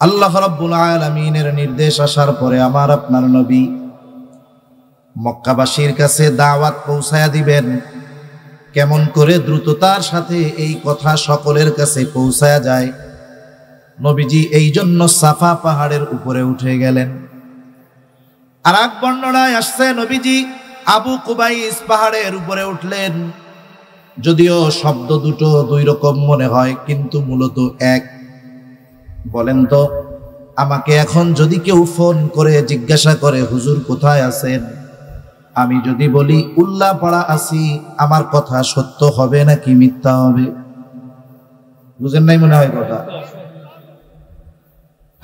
আল্লাহ রাব্বুল আলামিনের নির্দেশ আসার পরে আমার আপনার নবী মক্কাবাসীর কাছে দাওয়াত পৌঁছায়া দিবেন। কেমন করে দ্রুততার সাথে এই কথা সকলের কাছে পৌঁছায়া যায়, নবীজি এই জন্য সাফা পাহাড়ের উপরে উঠে গেলেন। আর এক বর্ণনায় আসছে নবীজি আবু কুবাইস পাহাড়ের উপরে উঠলেন। যদিও শব্দ দুটো দুই রকম মনে হয়, কিন্তু মূলত এক। বলেন তো, আমাকে এখন যদি কেউ ফোন করে জিজ্ঞাসা করে হুজুর কোথায় আছেন, আমি যদি বলি উল্লাপাড়া আছি, আমার কথা সত্য হবে নাকি মিথ্যা হবে? বুঝেন নাই মনে হয় কথা।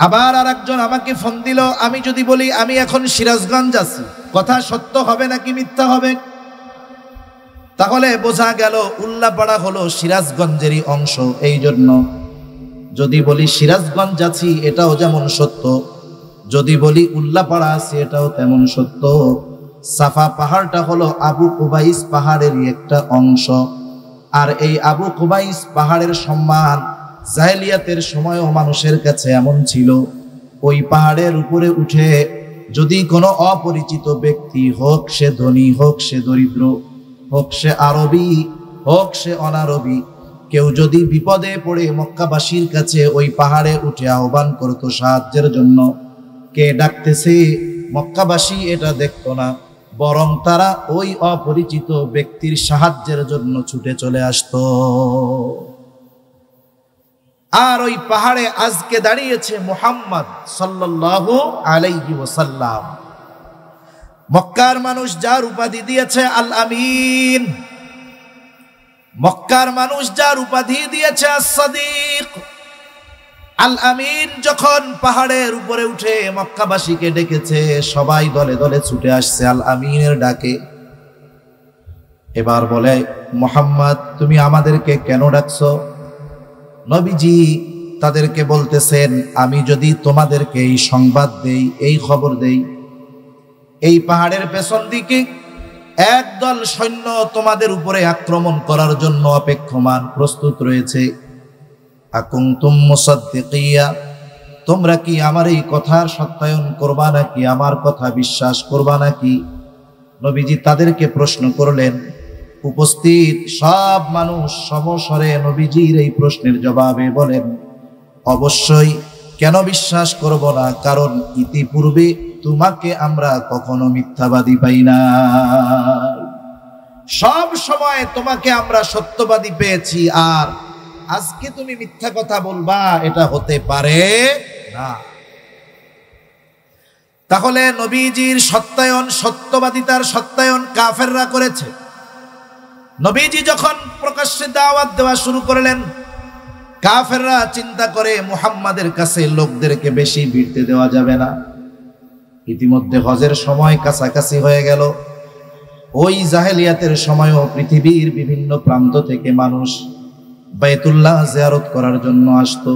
আবার আর একজন আমাকে ফোন দিল, আমি যদি বলি আমি এখন সিরাজগঞ্জ আছি, কথা সত্য হবে নাকি মিথ্যা হবে? তাহলে বোঝা গেল উল্লাপাড়া হলো সিরাজগঞ্জেরই অংশ। এই জন্য যদি বলি সিরাজগঞ্জ আছি এটাও যেমন সত্য, যদি বলি উল্লাপাড়া আছি এটাও তেমন সত্য। সাফা পাহাড়টা হলো আবু কুবাইস পাহাড়েরই একটা অংশ। আর এই আবু কুবাইস পাহাড়ের সম্মান জাহেলিয়াতের সময়ও মানুষের কাছে এমন ছিল, ওই পাহাড়ের উপরে উঠে যদি কোনো অপরিচিত ব্যক্তি, হোক সে ধনী, হোক সে দরিদ্র, হোক সে আরবি, হোক সে অনারবি, কেউ যদি বিপদে পড়ে মক্কাবাসীর কাছে ওই পাহাড়ে উঠে আহ্বান করত সাহায্যের জন্য, কে ডাকতেছে মক্কাবাসী এটা দেখতো না, বরং তারা ওই অপরিচিত ব্যক্তির সাহায্যের জন্য ছুটে চলে আসতো। আর ওই পাহাড়ে আজকে দাঁড়িয়েছে মুহাম্মদ সাল্লাল্লাহু আলাইহি ওয়াসাল্লাম। মক্কার মানুষ যার উপাধি দিয়েছে আল আমিন, মক্কার মানুষ যার উপাধি দিয়েছে আস-সাদিক। আল আমিন যখন পাহাড়ের উপরে উঠে মক্কাবাসীকে ডেকেছে, সবাই দলে দলে ছুটে আসছে আল আমিনের ডাকে। এবার বলে, মুহাম্মদ তুমি আমাদেরকে কেন ডাকছো? নবীজি তাদেরকে বলতেছেন, আমি যদি তোমাদেরকে এই সংবাদ দেই, এই খবর দেই, এই পাহাড়ের পেছন দিকে একদল সৈন্য তোমাদের উপরে আক্রমণ করার জন্য অপেক্ষমান, প্রস্তুত রয়েছে। আকুনতুম মুসাদ্দিকিয়া, তোমরা কি আমার এই কথার সত্যায়ন করবা নাকি, আমার কথা বিশ্বাস করবা নাকি? নবীজি তাদেরকে প্রশ্ন করলেন। উপস্থিত সব মানুষ সমস্বরে নবীজির এই প্রশ্নের জবাবে বলেন, অবশ্যই, কেন বিশ্বাস করব না? কারণ ইতিপূর্বে তোমাকে আমরা কখনো মিথ্যাবাদী পাই না, সব সময় তোমাকে আমরা সত্যবাদী পেয়েছি, আর আজকে তুমি মিথ্যা কথা বলবা এটা হতে পারে না। তাহলে নবীজির সত্যায়ন, সত্যবাদিতার সত্যায়ন কাফেররা করেছে। নবীজি যখন প্রকাশ্যে দাওয়াত দেওয়া শুরু করলেন, কাফেররা চিন্তা করে মুহাম্মাদের কাছে লোকদেরকে বেশি ভিড়তে দেওয়া যাবে না। ইতিমধ্যে হজের সময় কাছাকাছি হয়ে গেল। ওই জাহেলিয়াতের সময়ও পৃথিবীর বিভিন্ন প্রান্ত থেকে মানুষ বাইতুল্লাহ জিয়ারত করার জন্য আসতো।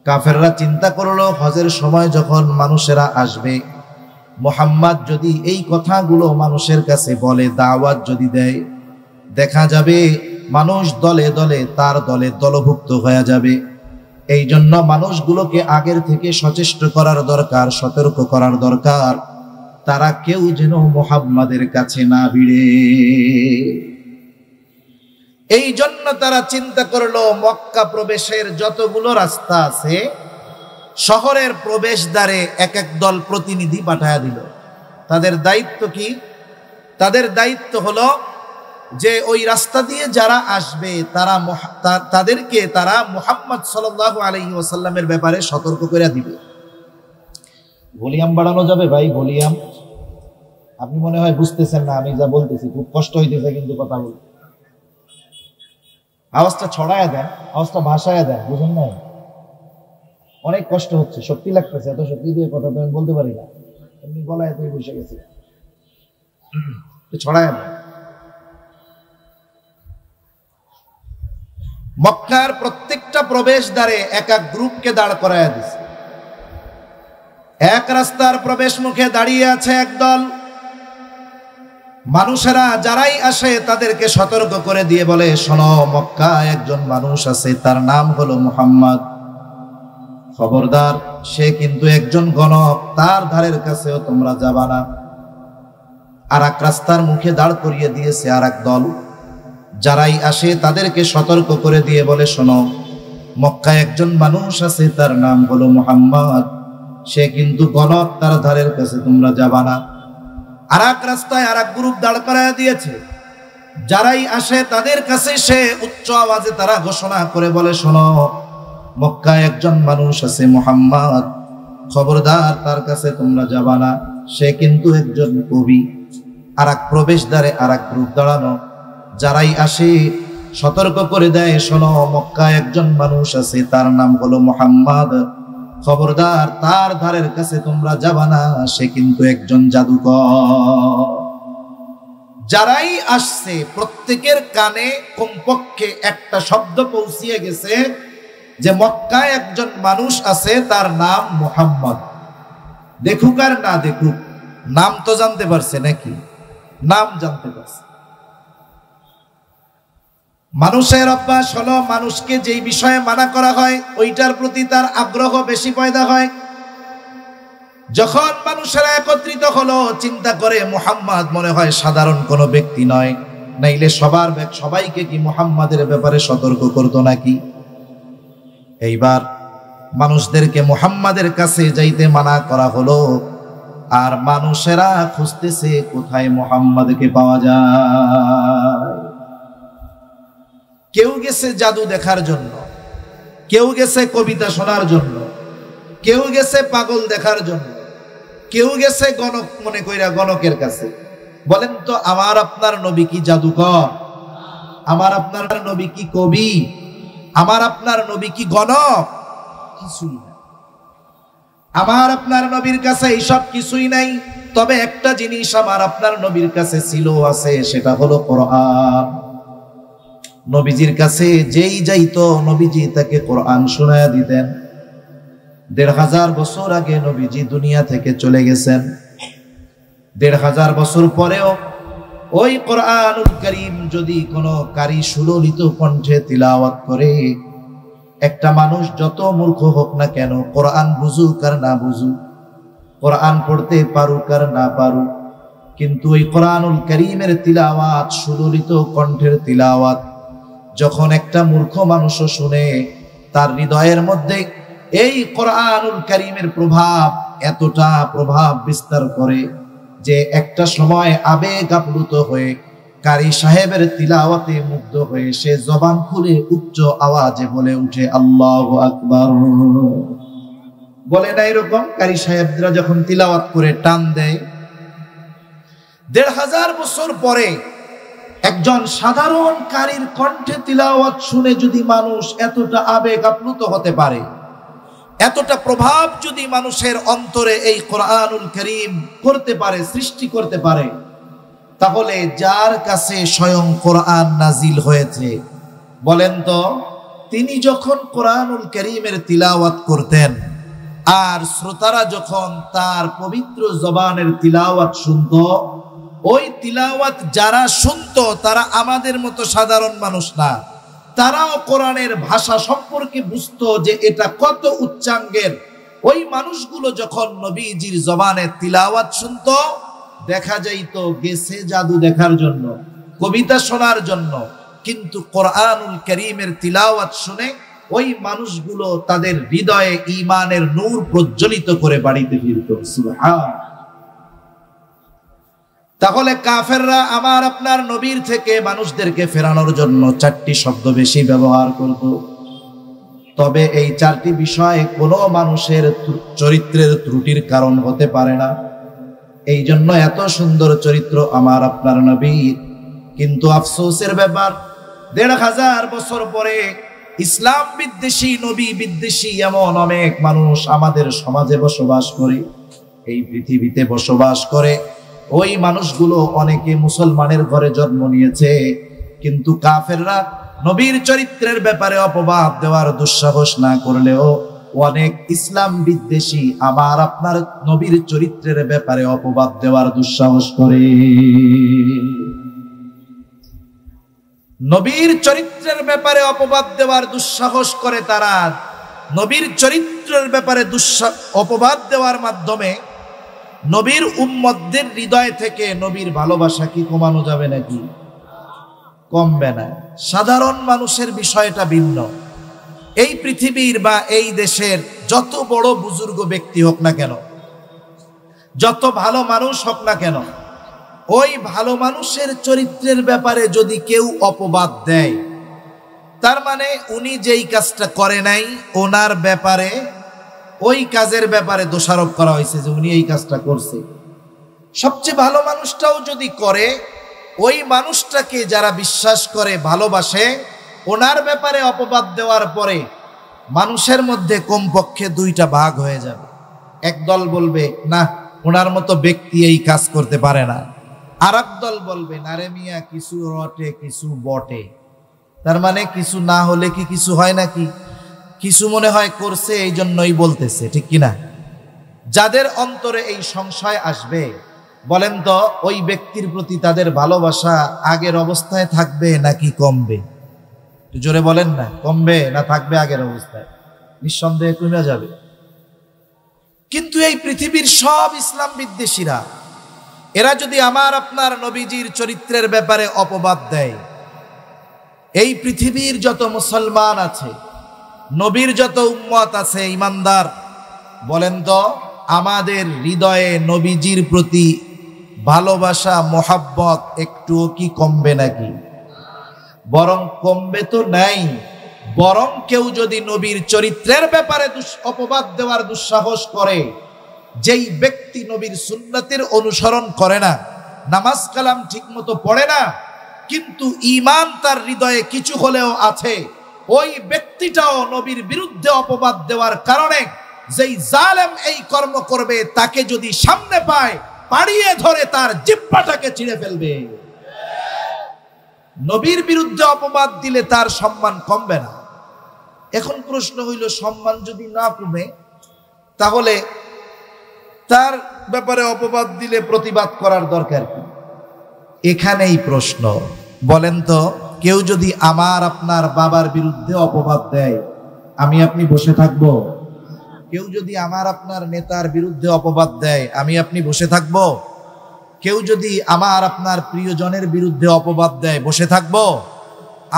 কাফেররা চিন্তা করলো, হজের সময় যখন মানুষেরা আসবে, মুহাম্মদ যদি এই কথাগুলো মানুষের কাছে বলে, দাওয়াত যদি দেয়, দেখা যাবে মানুষ দলে দলে তার দলে দলভুক্ত হয়ে যাবে। এই জন্য মানুষগুলোকে আগের থেকে সচেষ্ট করার দরকার, সতর্ক করার দরকার, তারা কেউ যেন মুহাম্মাদের কাছে না ভিড়ে। এই জন্য তারা চিন্তা করলো, মক্কা প্রবেশের যতগুলো রাস্তা আছে, শহরের প্রবেশদ্বারে এক এক দল প্রতিনিধি পাঠায়া দিল। তাদের দায়িত্ব কি? তাদের দায়িত্ব হলো যে ওই রাস্তা দিয়ে যারা আসবে তাদেরকে তারা মুহাম্মদ সাল্লাল্লাহু আলাইহি ওয়াসাল্লামের ব্যাপারে সতর্ক করে দিবে। ভলিউম বাড়ানো যাবে ভাই? ভলিউম আপনি মনে হয় বুঝতেছেন না আমি যা বলতেছি, খুব কষ্ট হইতেছে কিন্তু কথা বলতে। আওয়াজটা ছড়ায়া দেন, আওয়াজটা ভাসায়া দেন, বুঝেন না? অনেক কষ্ট হচ্ছে, শক্তি লাগতেছে, এত শক্তি দিয়ে কথা তো আমি বলতে পারি না, এমনি গলায় এতই বসে গেছে, ছড়ায়া দেন। মক্কার প্রত্যেকটা প্রবেশদ্বারে এক এক গ্রুপকে দাঁড় করায়া দিছে। এক রাস্তার প্রবেশ মুখে দাঁড়িয়ে আছে একদল মানুষেরা, যারাই আসে তাদেরকে সতর্ক করে দিয়ে বলে, শোনো, মক্কায় একজন মানুষ আছে, তার নাম হলো মুহাম্মদ। খবরদার, সে কিন্তু একজন গণক, তার ধারের কাছেও তোমরা যাবা না। আর এক রাস্তার মুখে দাঁড় করিয়ে দিয়েছে আর এক দল, যারাই আসে তাদেরকে সতর্ক করে দিয়ে বলে, শোনো, মক্কায় একজন মানুষ আছে, তার নাম হলো মুহাম্মদ, সে কিন্তু গণক, তার ধারের কাছে তোমরা যাবা না। আর এক রাস্তায় আর এক গ্রুপ দাঁড় করায় দিয়েছে, যারাই আসে তাদের কাছে সে উচ্চ আওয়াজে তারা ঘোষণা করে বলে, শোনো, মক্কায় একজন মানুষ আছে মুহাম্মদ, খবরদার, তার কাছে তোমরা যাবা না, সে কিন্তু একজন কবি। আর এক প্রবেশদ্বারে আর এক গ্রুপ দাঁড়ানো, যারাই আসে সতর্ক করে দেয়, শোনো, মক্কায় একজন মানুষ আছে, তার নাম হলো মুহাম্মদ, খবরদার, তার ধারের কাছে তোমরা যাবা না, সে কিন্তু একজন জাদুকর। যারাই আসছে প্রত্যেকের কানে কমপক্ষে একটা শব্দ পৌঁছিয়ে গেছে যে মক্কায় একজন মানুষ আছে, তার নাম মুহাম্মদ। দেখুক আর না দেখুক, নাম তো জানতে পারছে নাকি? নাম জানতে পারছে। মানুষের অভ্যাস হলো, মানুষকে যেই বিষয়ে মানা করা হয় ওইটার প্রতি তার আগ্রহ বেশি পয়দা হয়। যখন মানুষেরা একত্রিত হলো, চিন্তা করে মুহাম্মদ মনে হয় সাধারণ কোনো ব্যক্তি নয়, নাইলে সবাইকে কি মুহাম্মাদের ব্যাপারে সতর্ক করতো নাকি? এইবার মানুষদেরকে মুহাম্মাদের কাছে যাইতে মানা করা হলো, আর মানুষেরা খুঁজতেছে কোথায় মুহাম্মাদকে পাওয়া যায়। কেউ গেছে জাদু দেখার জন্য, কেউ গেছে কবিতা শোনার জন্য, কেউ গেছে পাগল দেখার জন্য, কেউ গেছে গণক মনে কইরা গণকের কাছে। বলেন তো, আমার আপনার নবী কি জাদুকর? আমার আপনার নবী কি কবি? আমার আপনার নবী কি গণক? কিছুই না। আমার আপনার নবীর কাছে এইসব কিছুই নাই। তবে একটা জিনিস আমার আপনার নবীর কাছে ছিল, আছে, সেটা হলো কোরআন। নবীজির কাছে যেই যাইতো, নবীজি তাকে কোরআন শোনায়া দিতেন। ১৫০০ বছর আগে নবীজি দুনিয়া থেকে চলে গেছেন। ১৫০০ বছর পরেও ওই কোরআনুল কারীম যদি কোনো কারি সুললিত কণ্ঠে তিলাওয়াত করে, একটা মানুষ যত মূর্খ হোক না কেন, কোরআন বুঝুক আর না বুঝুক, কোরআন পড়তে পারুক আর না পারুক, কিন্তু ওই কোরআনুল কারীমের তিলাওয়াত, সুললিত কণ্ঠের তিলাওয়াত যখন একটা মূর্খ মানুষও শুনে, তার হৃদয়ের মধ্যে এই কোরআনুল কারীমের প্রভাব এতটা প্রভাব বিস্তার করে যে একটা সময় আবেগ আপ্লুত হয়ে কারি সাহেবের তিলাওয়াতে মুগ্ধ হয়ে সে জবান খুলে উচ্চ আওয়াজে বলে উঠে, আল্লাহু আকবার। বলে না এরকম? কারি সাহেবরা যখন তিলাওয়াত করে টান দেয়। ১৫০০ বছর পরে একজন সাধারণ কারির কণ্ঠে তিলাওয়াত শুনে যদি মানুষ এতটা আবেগ আপ্লুত হতে পারে, এতটা প্রভাব যদি মানুষের অন্তরে এই কোরআনুল কারীম করতে পারে, সৃষ্টি করতে পারে, তাহলে যার কাছে স্বয়ং কোরআন নাজিল হয়েছে, বলেন তো, তিনি যখন কোরআনুল কারীমের তিলাওয়াত করতেন আর শ্রোতারা যখন তার পবিত্র জবানের তিলাওয়াত শুনত, ওই তিলাওয়াত যারা শুনতো তারা আমাদের মতো সাধারণ মানুষ না, তারাও কোরআনের ভাষা সম্পর্কে বুঝতো যে এটা কত উচ্চাঙ্গের। ওই মানুষগুলো যখন নবীজির জবানে তিলাওয়াত শুনতো, দেখা যাইতো গেছে জাদু দেখার জন্য, কবিতা শোনার জন্য, কিন্তু কোরআনুল কারীমের তিলাওয়াত শুনে ওই মানুষগুলো তাদের হৃদয়ে ঈমানের নূর প্রজ্বলিত করে বাড়িতে ফিরত। সুবহানাল্লাহ। তাহলে কাফেররা আমার আপনার নবীর থেকে মানুষদেরকে ফেরানোর জন্য ৪টি শব্দ বেশি ব্যবহার করত। তবে এই ৪টি বিষয় কোনো মানুষের চরিত্রের ত্রুটির কারণ হতে পারে না। এই জন্য এত সুন্দর চরিত্র আমার আপনার নবীর। কিন্তু আফসোসের ব্যাপার, ১৫০০ বছর পরে ইসলাম বিদ্বেষী, নবী বিদ্বেষী এমন অনেক মানুষ আমাদের সমাজে বসবাস করে, এই পৃথিবীতে বসবাস করে। ওই মানুষগুলো অনেকে মুসলমানের ঘরে জন্ম নিয়েছে, কিন্তু কাফেররা নবীর চরিত্রের ব্যাপারে অপবাদ দেওয়ার দুঃসাহস না করলেও অনেক ইসলাম বিদ্বেষী আমার আপনার নবীর চরিত্রের ব্যাপারে অপবাদ দেওয়ার দুঃসাহস করে। নবীর চরিত্রের ব্যাপারে অপবাদ দেওয়ার দুঃসাহস করে তারা, নবীর চরিত্রের ব্যাপারে অপবাদ দেওয়ার মাধ্যমে নবীর উম্মতদের হৃদয় থেকে নবীর ভালোবাসা কি কমানো যাবে নাকি? কমবে না। সাধারণ মানুষের বিষয়টা ভিন্ন। এই পৃথিবীর বা এই দেশের যত বড় বুজুর্গ ব্যক্তি হোক না কেন, যত ভালো মানুষ হোক না কেন, ওই ভালো মানুষের চরিত্রের ব্যাপারে যদি কেউ অপবাদ দেয়, তার মানে উনি যেই কাজটা করে নাই ওনার ব্যাপারে, ওই কাজের ব্যাপারে দোষারোপ করা হয়েছে যে উনি এই কাজটা করছে। সবচেয়ে ভালো মানুষটাও যদি করে, ওই মানুষটাকে যারা বিশ্বাস করে, ভালোবাসে, ওনার ব্যাপারে অপবাদ দেওয়ার পরে মানুষের মধ্যে কমপক্ষে দুইটা ভাগ হয়ে যাবে। একদল বলবে না, ওনার মতো ব্যক্তি এই কাজ করতে পারে না। আর একদল বলবে না রে মিয়া, কিছু রটে কিছু বটে। তার মানে কিছু না হলে কি কিছু হয় নাকি? কিছু মনে হয় করছে, এই জন্যই বলতেছে, ঠিক কিনা? যাদের অন্তরে এই সংশয় আসবে, বলেন তো ওই ব্যক্তির প্রতি তাদের ভালোবাসা আগের অবস্থায় থাকবে নাকি কমবে? জোরে বলেন না, কমবে না থাকবে আগের অবস্থায়? নিঃসন্দেহে কমে যাবে। কিন্তু এই পৃথিবীর সব ইসলাম বিদ্বেষীরা, এরা যদি আমার আপনার নবীজির চরিত্রের ব্যাপারে অপবাদ দেয়, এই পৃথিবীর যত মুসলমান আছে, নবীর যত উম্মত আছে ইমানদার, বলেন তো আমাদের হৃদয়ে নবীজির প্রতি ভালোবাসা মোহাব্বত একটুও কি কমবে নাকি? বরং কমবে তো নাই। বরং কেউ যদি নবীর চরিত্রের ব্যাপারে অপবাদ দেওয়ার দুঃসাহস করে, যেই ব্যক্তি নবীর সুন্নতের অনুসরণ করে না, নামাজ কালাম ঠিক মতো পড়ে না, কিন্তু ঈমান তার হৃদয়ে কিছু হলেও আছে, ওই ব্যক্তিটাও নবীর বিরুদ্ধে অপবাদ দেওয়ার কারণে যেই জালেম এই কর্ম করবে, তাকে যদি সামনে পায়, পাড়িয়ে ধরে তার জিহ্বাটাকে ছিঁড়ে ফেলবে। নবীর বিরুদ্ধে অপবাদ দিলে তার সম্মান কমবে না। এখন প্রশ্ন হইল, সম্মান যদি না কমে, তাহলে তার ব্যাপারে অপবাদ দিলে প্রতিবাদ করার দরকার কি? এখানেই প্রশ্ন। বলেন তো, কেউ যদি আমার আপনার বাবার বিরুদ্ধে অপবাদ দেয়, আমি আপনি বসে থাকবো? কেউ যদি আমার আপনার নেতার বিরুদ্ধে অপবাদ দেয়, আমি আপনি বসে থাকবো? কেউ যদি আমার আপনার প্রিয়জনের বিরুদ্ধে অপবাদ দেয়, বসে থাকবো?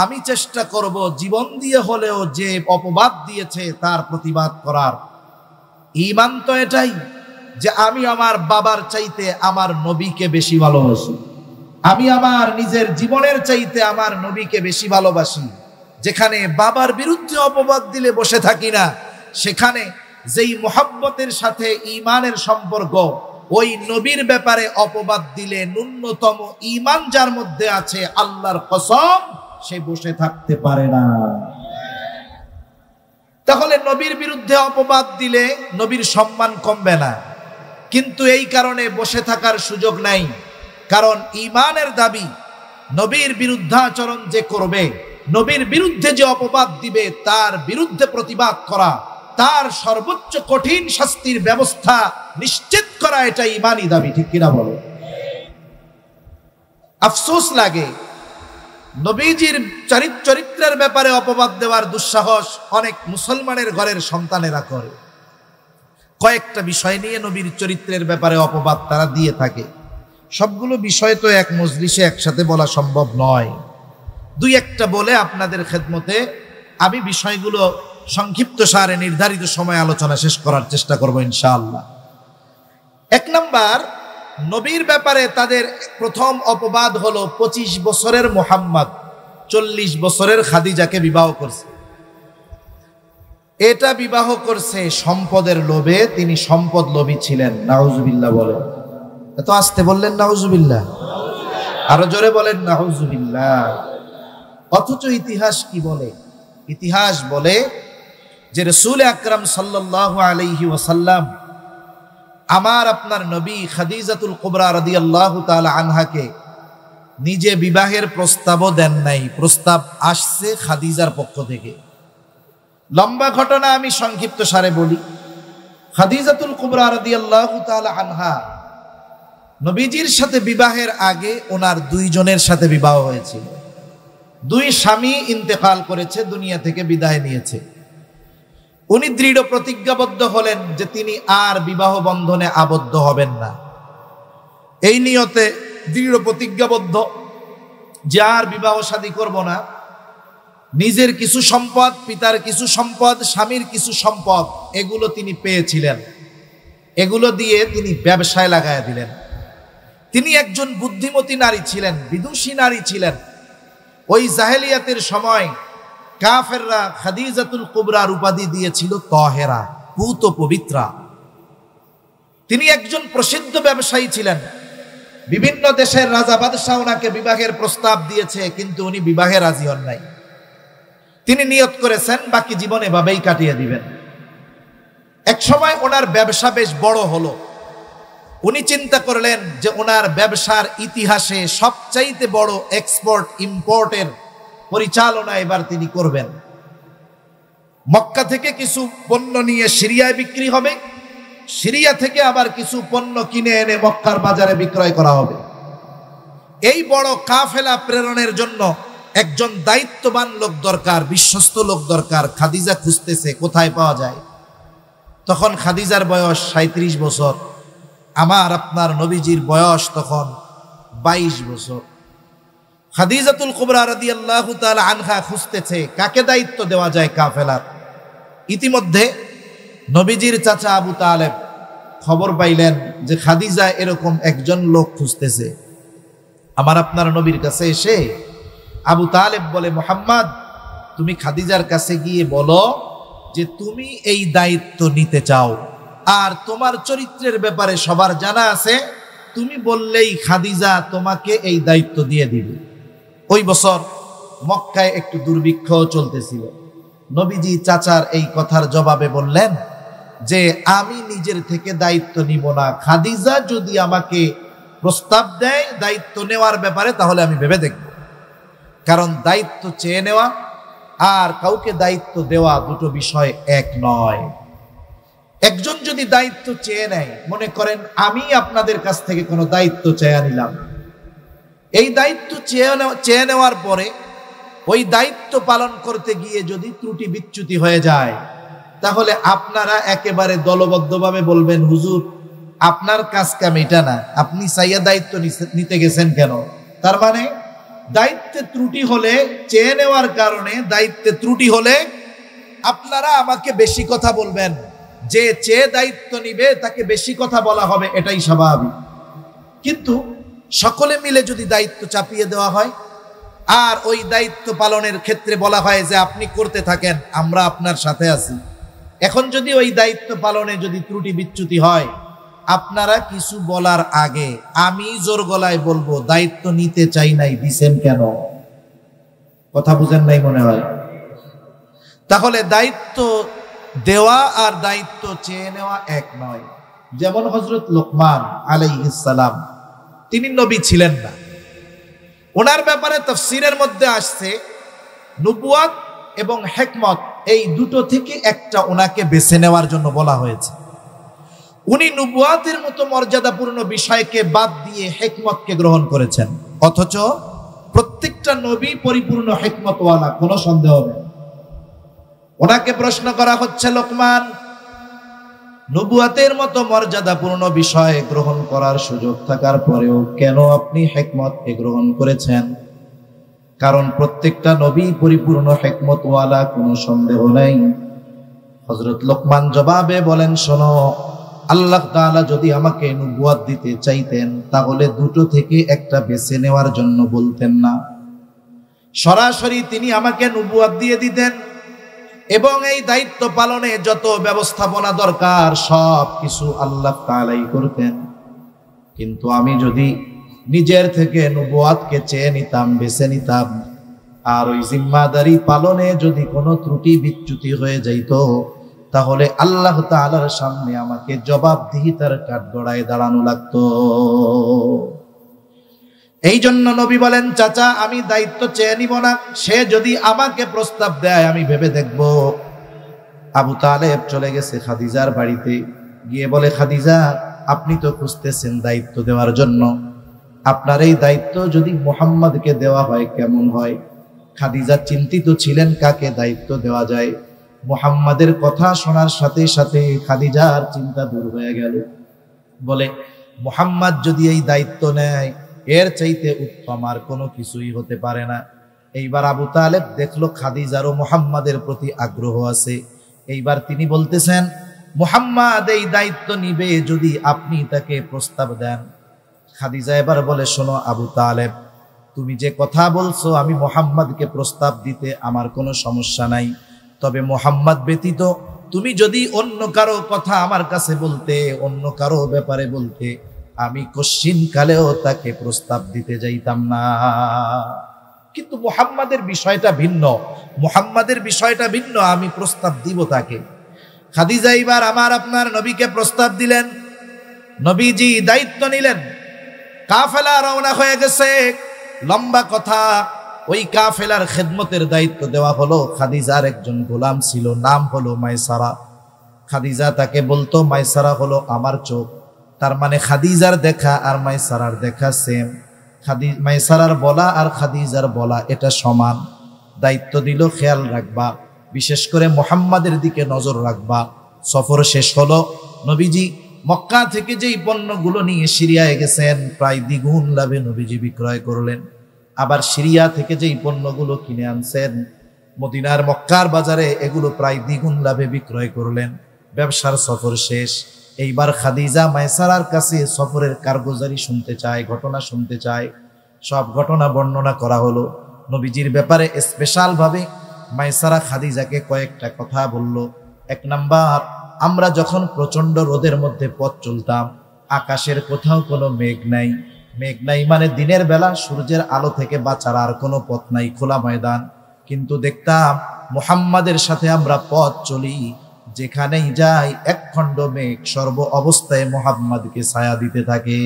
আমি চেষ্টা করব জীবন দিয়ে হলেও যে অপবাদ দিয়েছে তার প্রতিবাদ করার। ঈমান তো এটাই যে আমি আমার বাবার চাইতে আমার নবীকে বেশি ভালোবাসি, আমি আমার নিজের জীবনের চাইতে আমার নবীকে বেশি ভালোবাসি। যেখানে বাবার বিরুদ্ধে অপবাদ দিলে বসে থাকি না, সেখানে যেই মুহাব্বতের সাথে ঈমানের সম্পর্ক, ওই নবীর ব্যাপারে অপবাদ দিলে ন্যূনতম ঈমান যার মধ্যে আছে, আল্লাহর কসম, সে বসে থাকতে পারে না। তাহলে নবীর বিরুদ্ধে অপবাদ দিলে নবীর সম্মান কমবে না, কিন্তু এই কারণে বসে থাকার সুযোগ নাই। কারণ ঈমানের দাবি, নবীর বিরুদ্ধাচরণ যে করবে, নবীর বিরুদ্ধে যে অপবাদ দিবে, তার বিরুদ্ধে প্রতিবাদ করা, তার সর্বোচ্চ কঠিন শাস্তির ব্যবস্থা নিশ্চিত করা, এটা ঈমানি দাবি, ঠিক কিনা বলো? আফসোস লাগে, নবীজির চরিত্রের ব্যাপারে অপবাদ দেওয়ার দুঃসাহস অনেক মুসলমানের ঘরের সন্তানেরা করে। কয়েকটা বিষয় নিয়ে নবীর চরিত্রের ব্যাপারে অপবাদ তারা দিয়ে থাকে। সবগুলো বিষয় তো এক মজলিসে একসাথে বলা সম্ভব নয়। দুই একটা বলে আপনাদের খেদমতে আমি বিষয়গুলো সংক্ষিপ্ত সারে নির্ধারিত সময় আলোচনা শেষ করার চেষ্টা করব ইনশাআল্লাহ। এক নাম্বার, নবীর ব্যাপারে তাদের প্রথম অপবাদ হলো 25 বছরের মুহাম্মদ 40 বছরের খাদিজাকে বিবাহ করছে। এটা বিবাহ করছে সম্পদের লোভে, তিনি সম্পদ লোভী ছিলেন। নাউজুবিল্লাহ বলেন। এত আস্তে বললেন নাউজুবিল্লাহ, আরো জোরে বলেন নাউজুবিল্লাহ। অথচ ইতিহাস কি বলে? ইতিহাস বলে যে রাসূল আকরাম সাল্লাল্লাহু আলাইহি ওয়াসাল্লাম আমার আপনার নবী খাদিজাতুল কুবরা রাদিয়াল্লাহু তাআলা আনহাকে নিজে বিবাহের প্রস্তাবও দেন নাই, প্রস্তাব আসছে খাদিজার পক্ষ থেকে। লম্বা ঘটনা আমি সংক্ষিপ্ত সারে বলি। খাদিজাতুল কুবরা রাদিয়াল্লাহু তাআলা আনহা নবীজির সাথে বিবাহের আগে ওনার 2 জনের সাথে বিবাহ হয়েছিল। 2 স্বামী ইন্তেকাল করেছে, দুনিয়া থেকে বিদায় নিয়েছে। উনি দৃঢ় প্রতিজ্ঞাবদ্ধ হলেন যে তিনি আর বিবাহ বন্ধনে আবদ্ধ হবেন না। এই নিয়তে দৃঢ় প্রতিজ্ঞাবদ্ধ যে আর বিবাহ শাদী করব না। নিজের কিছু সম্পদ, পিতার কিছু সম্পদ, স্বামীর কিছু সম্পদ, এগুলো তিনি পেয়েছিলেন, এগুলো দিয়ে তিনি ব্যবসায় লাগায় দিলেন। তিনি একজন বুদ্ধিমতী নারী ছিলেন, বিদুষী নারী ছিলেন। ওই জাহেলিয়াতের সময় কাফেররা খাদিজাতুল কুবরার উপাধি দিয়েছিল তহেরা, পুত পবিত্রা। তিনি একজন প্রসিদ্ধ ব্যবসায়ী ছিলেন। বিভিন্ন দেশের রাজা বাদশাহ ওনাকে বিবাহের প্রস্তাব দিয়েছে, কিন্তু উনি বিবাহে রাজি হন নাই। তিনি নিয়ত করেছেন বাকি জীবন এভাবেই কাটিয়ে দিবেন। এক সময় ওনার ব্যবসা বেশ বড় হলো। উনি চিন্তা করলেন যে ওনার ব্যবসার ইতিহাসে সবচাইতে বড় এক্সপোর্ট ইম্পোর্টের পরিচালনা এবার তিনি করবেন। মক্কা থেকে কিছু পণ্য নিয়ে সিরিয়ায় বিক্রি হবে, সিরিয়া থেকে আবার কিছু পণ্য কিনে এনে মক্কার বাজারে বিক্রয় করা হবে। এই বড় কাফেলা প্রেরণের জন্য একজন দায়িত্ববান লোক দরকার, বিশ্বস্ত লোক দরকার। খাদিজা খুঁজতেছে কোথায় পাওয়া যায়। তখন খাদিজার বয়স 37 বছর, আমার আপনার নবীজির বয়স তখন 22 বছর। খাদিজাতুল কুবরা রাদিয়াল্লাহু তাআলা আনহা খুঁজতেছে কাকে দায়িত্ব দেওয়া যায় কাফেলার। ইতিমধ্যে নবীজির চাচা আবু তালেব খবর পাইলেন যে খাদিজা এরকম একজন লোক খুঁজতেছে। আমার আপনার নবীর কাছে এসে আবু তালেব বলে, মুহাম্মদ, তুমি খাদিজার কাছে গিয়ে বলো যে তুমি এই দায়িত্ব নিতে চাও, আর তোমার চরিত্রের ব্যাপারে সবার জানা আছে, তুমি বললেই খাদিজা তোমাকে এই দায়িত্ব দিয়ে দিবে। ওই বছর মক্কায় একটু দুর্ভিক্ষ চলতেছিল। নবীজি চাচার এই কথার জবাবে বললেন যে আমি নিজের থেকে দায়িত্ব নিব না, খাদিজা যদি আমাকে প্রস্তাব দেয় দায়িত্ব নেওয়ার ব্যাপারে তাহলে আমি ভেবে দেখব। কারণ দায়িত্ব চেয়ে নেওয়া আর কাউকে দায়িত্ব দেওয়া দুটো বিষয় এক নয়। একজন যদি দায়িত্ব চেয়ে নেয়, মনে করেন আমি আপনাদের কাছ থেকে কোনো দায়িত্ব চেয়ে নিলাম, এই দায়িত্ব চেয়ে নেওয়ার পরে ওই দায়িত্ব পালন করতে গিয়ে যদি ত্রুটি বিচ্যুতি হয়ে যায়, তাহলে আপনারা একেবারে দলবদ্ধভাবে বলবেন, হুজুর আপনার কাজ কাম এটা না, আপনি চাইয়া দায়িত্ব নিতে গেছেন কেন? তার মানে দায়িত্বে ত্রুটি হলে, চেয়ে নেওয়ার কারণে দায়িত্বে ত্রুটি হলে আপনারা আমাকে বেশি কথা বলবেন। যে চেয়ে দায়িত্ব নিবে তাকে বেশি কথা বলা হবে, এটাই স্বাভাবিক। কিন্তু সকলে মিলে যদি দায়িত্ব চাপিয়ে দেওয়া হয় আর ওই দায়িত্ব পালনের ক্ষেত্রে বলা হয় যে আপনি করতে থাকেন, আমরা আপনার সাথে আছি, এখন যদি ওই দায়িত্ব পালনে যদি ত্রুটি বিচ্যুতি হয়, আপনারা কিছু বলার আগে আমি জোর গলায় বলবো, দায়িত্ব নিতে চাই নাই, দিছেন কেন? কথা বুঝেন নাই মনে হয়। তাহলে দায়িত্ব দেওয়া আর দায়িত্ব চেয়ে নেওয়া এক নয়। যেমন হযরত লোকমান আলাইহিস সালাম, তিনি নবী ছিলেন না। ওনার ব্যাপারে তাফসীরের মধ্যে আসছে নবুয়াত এবং হিকমত, এই দুটো থেকে একটা ওনাকে বেছে নেওয়ার জন্য বলা হয়েছে। উনি নবুয়াতের মতো মর্যাদাপূর্ণ বিষয়কে বাদ দিয়ে হিকমতকে গ্রহণ করেছেন। অথচ প্রত্যেকটা নবী পরিপূর্ণ হিকমতওয়ালা, কোনো সন্দেহ নেই। ওনাকে প্রশ্ন করা হচ্ছে, লোকমান, নবুয়াতের মতো মর্যাদাপূর্ণ বিষয় গ্রহণ করার সুযোগ থাকার পরেও কেন আপনি হিকমতকে গ্রহণ করেছেন? কারণ প্রত্যেকটা নবী পরিপূর্ণ হিকমতওয়ালা, কোনো সন্দেহ নেই। হযরত লোকমান জবাবে বলেন, শোনো, আল্লাহ তাআলা যদি আমাকে নবুয়াত দিতে চাইতেন তাহলে দুটো থেকে একটা বেছে নেওয়ার জন্য বলতেন না, সরাসরি তিনি আমাকে নবুয়াত দিয়ে দিতেন এবং এই দায়িত্ব পালনে যত ব্যবস্থাপনা দরকার সব কিছু আল্লাহ তাআলাই করতেন। কিন্তু আমি যদি নিজের থেকে নবুয়াতকে চেয়ে নিতাম, বেছে নিতাম, আর ওই জিম্মাদারি পালনে যদি কোনো ত্রুটি বিচ্যুতি হয়ে যাইত, তাহলে আল্লাহ তাআলার সামনে আমাকে জবাবদিহিতার কাঠগড়ায় দাঁড়ানো লাগতো। এই জন্য নবী বলেন, চাচা আমি দায়িত্ব চেয়ে নিব না, সে যদি আমাকে প্রস্তাব দেয় আমি ভেবে দেখব। আবু তালেব চলে গেছে খাদিজার বাড়িতে, গিয়ে বলে, খাদিজা আপনি তো খুঁজতেছেন দায়িত্ব দেওয়ার জন্য, আপনার এই দায়িত্ব যদি মুহাম্মদকে দেওয়া হয় কেমন হয়? খাদিজা চিন্তিত ছিলেন কাকে দায়িত্ব দেওয়া যায়। মুহাম্মাদের কথা শোনার সাথে সাথে খাদিজার চিন্তা দূর হয়ে গেল। বলে মুহাম্মদ যদি এই দায়িত্ব নেয় এর চাইতে উত্তম আর কোনো কিছুই হতে পারে না। এইবার আবু তালেব দেখলো খাদিজারও মুহাম্মাদের প্রতি আগ্রহ আছে। এইবার তিনি বলতেছেন, মুহাম্মদ এই দায়িত্ব নিবে যদি আপনি তাকে প্রস্তাব দেন। খাদিজা এবার বলে, শোনো আবু তালেব, তুমি যে কথা বলছো আমি মুহাম্মদকে প্রস্তাব দিতে আমার কোনো সমস্যা নাই, তবে মুহাম্মদ ব্যতীত তুমি যদি অন্য কারো কথা আমার কাছে বলতে, অন্য কারো ব্যাপারে বলতে, আমি কশ্চিন কালেও তাকে প্রস্তাব দিতে যাইতাম না। কিন্তু মুহাম্মাদের বিষয়টা ভিন্ন, মুহাম্মাদের বিষয়টা ভিন্ন, আমি প্রস্তাব দিব তাকে। খাদিজা এবার আমার আপনার নবীকে প্রস্তাব দিলেন। নবীজি দায়িত্ব নিলেন। কাফেলা রওনা হয়ে গেছে। লম্বা কথা, ওই কাফেলার খেদমতের দায়িত্ব দেওয়া হলো খাদিজার একজন গোলাম ছিল, নাম হলো মাইসারা। খাদিজা তাকে বলতো মাইসারা হলো আমার চোখ। তার মানে খাদিজার দেখা আর মাইসারার দেখা সেম। মাইসারার বলা আর খাদিজার বলা এটা সমান। দায়িত্ব দিল, খেয়াল রাখবা, বিশেষ করে মুহাম্মাদের দিকে নজর রাখবা। সফর শেষ হলো। নবীজি মক্কা থেকে যেই পণ্যগুলো নিয়ে সিরিয়ায় গেছেন প্রায় দ্বিগুণ লাভে নবীজি বিক্রয় করলেন। আবার সিরিয়া থেকে যেই পণ্যগুলো কিনে আনছেন মদিনার মক্কার বাজারে এগুলো প্রায় দ্বিগুণ লাভে বিক্রয় করলেন। ব্যবসার সফর শেষ। এইবার খাদিজা মাইসারার কাছে সফরের কারগুজারি শুনতে চায়, ঘটনা শুনতে চায়। সব ঘটনা বর্ণনা করা হলো। নবীজির ব্যাপারে স্পেশাল ভাবে মাইসারা খাদিজাকে কয়েকটা কথা বলল। এক নাম্বার, আমরা যখন প্রচন্ড রোদের মধ্যে পথ চলতাম, আকাশের কোথাও কোনো মেঘ নাই। মেঘ নাই মানে দিনের বেলা সূর্যের আলো থেকে বাঁচার আর কোনো পথ নাই, খোলা ময়দান। কিন্তু দেখতাম মুহাম্মাদের সাথে আমরা পথ চলি, যেখানেই যাই এক খণ্ড মেঘ সর্ব অবস্থায় মুহাম্মাদকে ছায়া দিতে থাকে।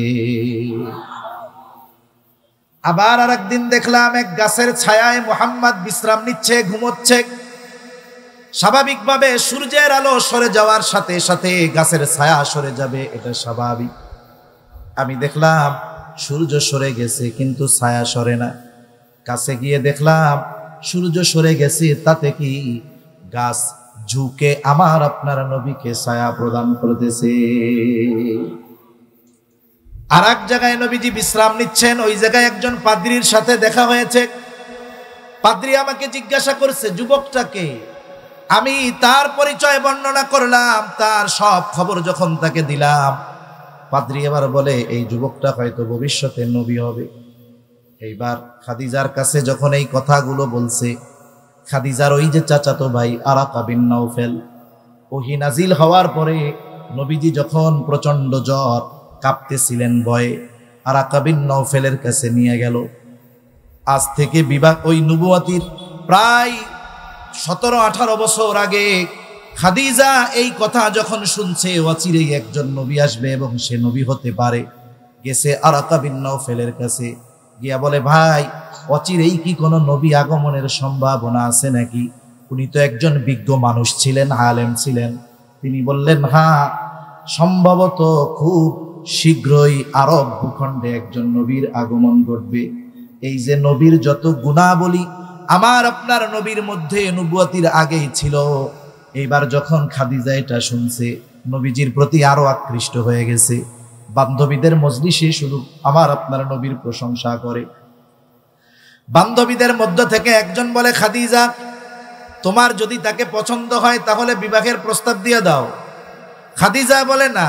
আবার আরেকদিন দেখলাম এক গাছের ছায়ায় মুহাম্মদ বিশ্রাম নিচ্ছে, ঘুমোচ্ছে। স্বাভাবিকভাবে সূর্যের আলো সরে যাওয়ার সাথে সাথে গাছের ছায়া সরে যাবে, এটা স্বাভাবিক। আমি দেখলাম সূর্য সরে গেছে কিন্তু ছায়া সরে না। কাছে গিয়ে দেখলাম সূর্য সরে গেছে, তাতে কি গাছ ঝুঁকে আমার আপনার নবীকে ছায়া প্রদান করতেছে। আর এক জায়গায় নবীজি বিশ্রাম নিচ্ছেন, ওই জায়গায় একজন পাদ্রীর সাথে দেখা হয়েছে। পাদ্রী আমাকে জিজ্ঞাসা করছে যুবকটাকে। আমি তার পরিচয় বর্ণনা করলাম, তার সব খবর যখন তাকে দিলাম, পাদ্রী এবার বলে এই যুবকটা হয়তো ভবিষ্যতে নবী হবে। এইবার খাদিজার কাছে যখন এই কথাগুলো বলছে, খাদিজার ওই যে চাচাতো ভাই আরাকা বিন নাউফেল, ওহী নাজিল হওয়ার পরে নবীজি যখন প্রচন্ড জ্বর, কাঁপতেছিলেন ভয়ে, আরাকা বিন নাউফেলের কাছে নিয়ে গেল। আজ থেকে বিবাহ ওই নবুয়তির প্রায় 17-18 বছর আগে খাদিজা এই কথা যখন শুনছে অচিরেই একজন নবী আসবে এবং সে নবী হতে পারে, গেছে আরাকা বিন নাউফেলের কাছে গিয়া বলে, ভাই অচিরেই কি কোনো নবী আগমনের সম্ভাবনা আছে নাকি? উনি তো একজন বিজ্ঞ মানুষ ছিলেন, আলেম ছিলেন। তিনি বললেন, হ্যাঁ, সম্ভবত খুব শীঘ্রই আরব ভূখণ্ডে একজন নবীর আগমন ঘটবে। এই যে নবীর যত গুণাবলী আমার আপনার নবীর মধ্যে নবুয়তির আগেই ছিল। এইবার যখন খাদিজা এটা শুনছে, নবীজির প্রতি আরো আকৃষ্ট হয়ে গেছে। বান্ধবীদের মজলিসে শুধু আমার আপনার নবীর প্রশংসা করে। বান্ধবীদের মধ্য থেকে একজন বলে, খাদিজা, তোমার যদি তাকে পছন্দ হয় তাহলে বিবাহের প্রস্তাব দিয়ে দাও। খাদিজা বলে, না,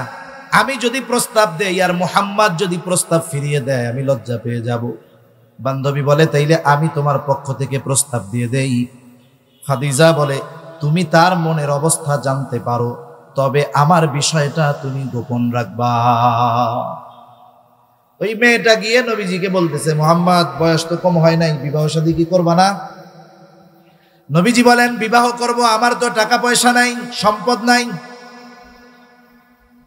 আমি যদি প্রস্তাব দেই আর মুহাম্মদ যদি প্রস্তাব ফিরিয়ে দেয় আমি লজ্জা পেয়ে যাব। বান্ধবী বলে, তাইলে আমি তোমার পক্ষ থেকে প্রস্তাব দিয়ে দেই। খাদিজা বলে, তুমি তার মনের অবস্থা জানতে পারো, তবে আমার বিষয়টা তুমি গোপন রাখবা। ওই মেয়েটা গিয়ে নবীজিকে বলতেছে, মুহাম্মদ বয়স তো কম হয় নাই, বিবাহ শাদী কি করবা না? নবীজি বলেন, বিবাহ করব, আমার তো টাকা পয়সা নাই, সম্পদ নাই।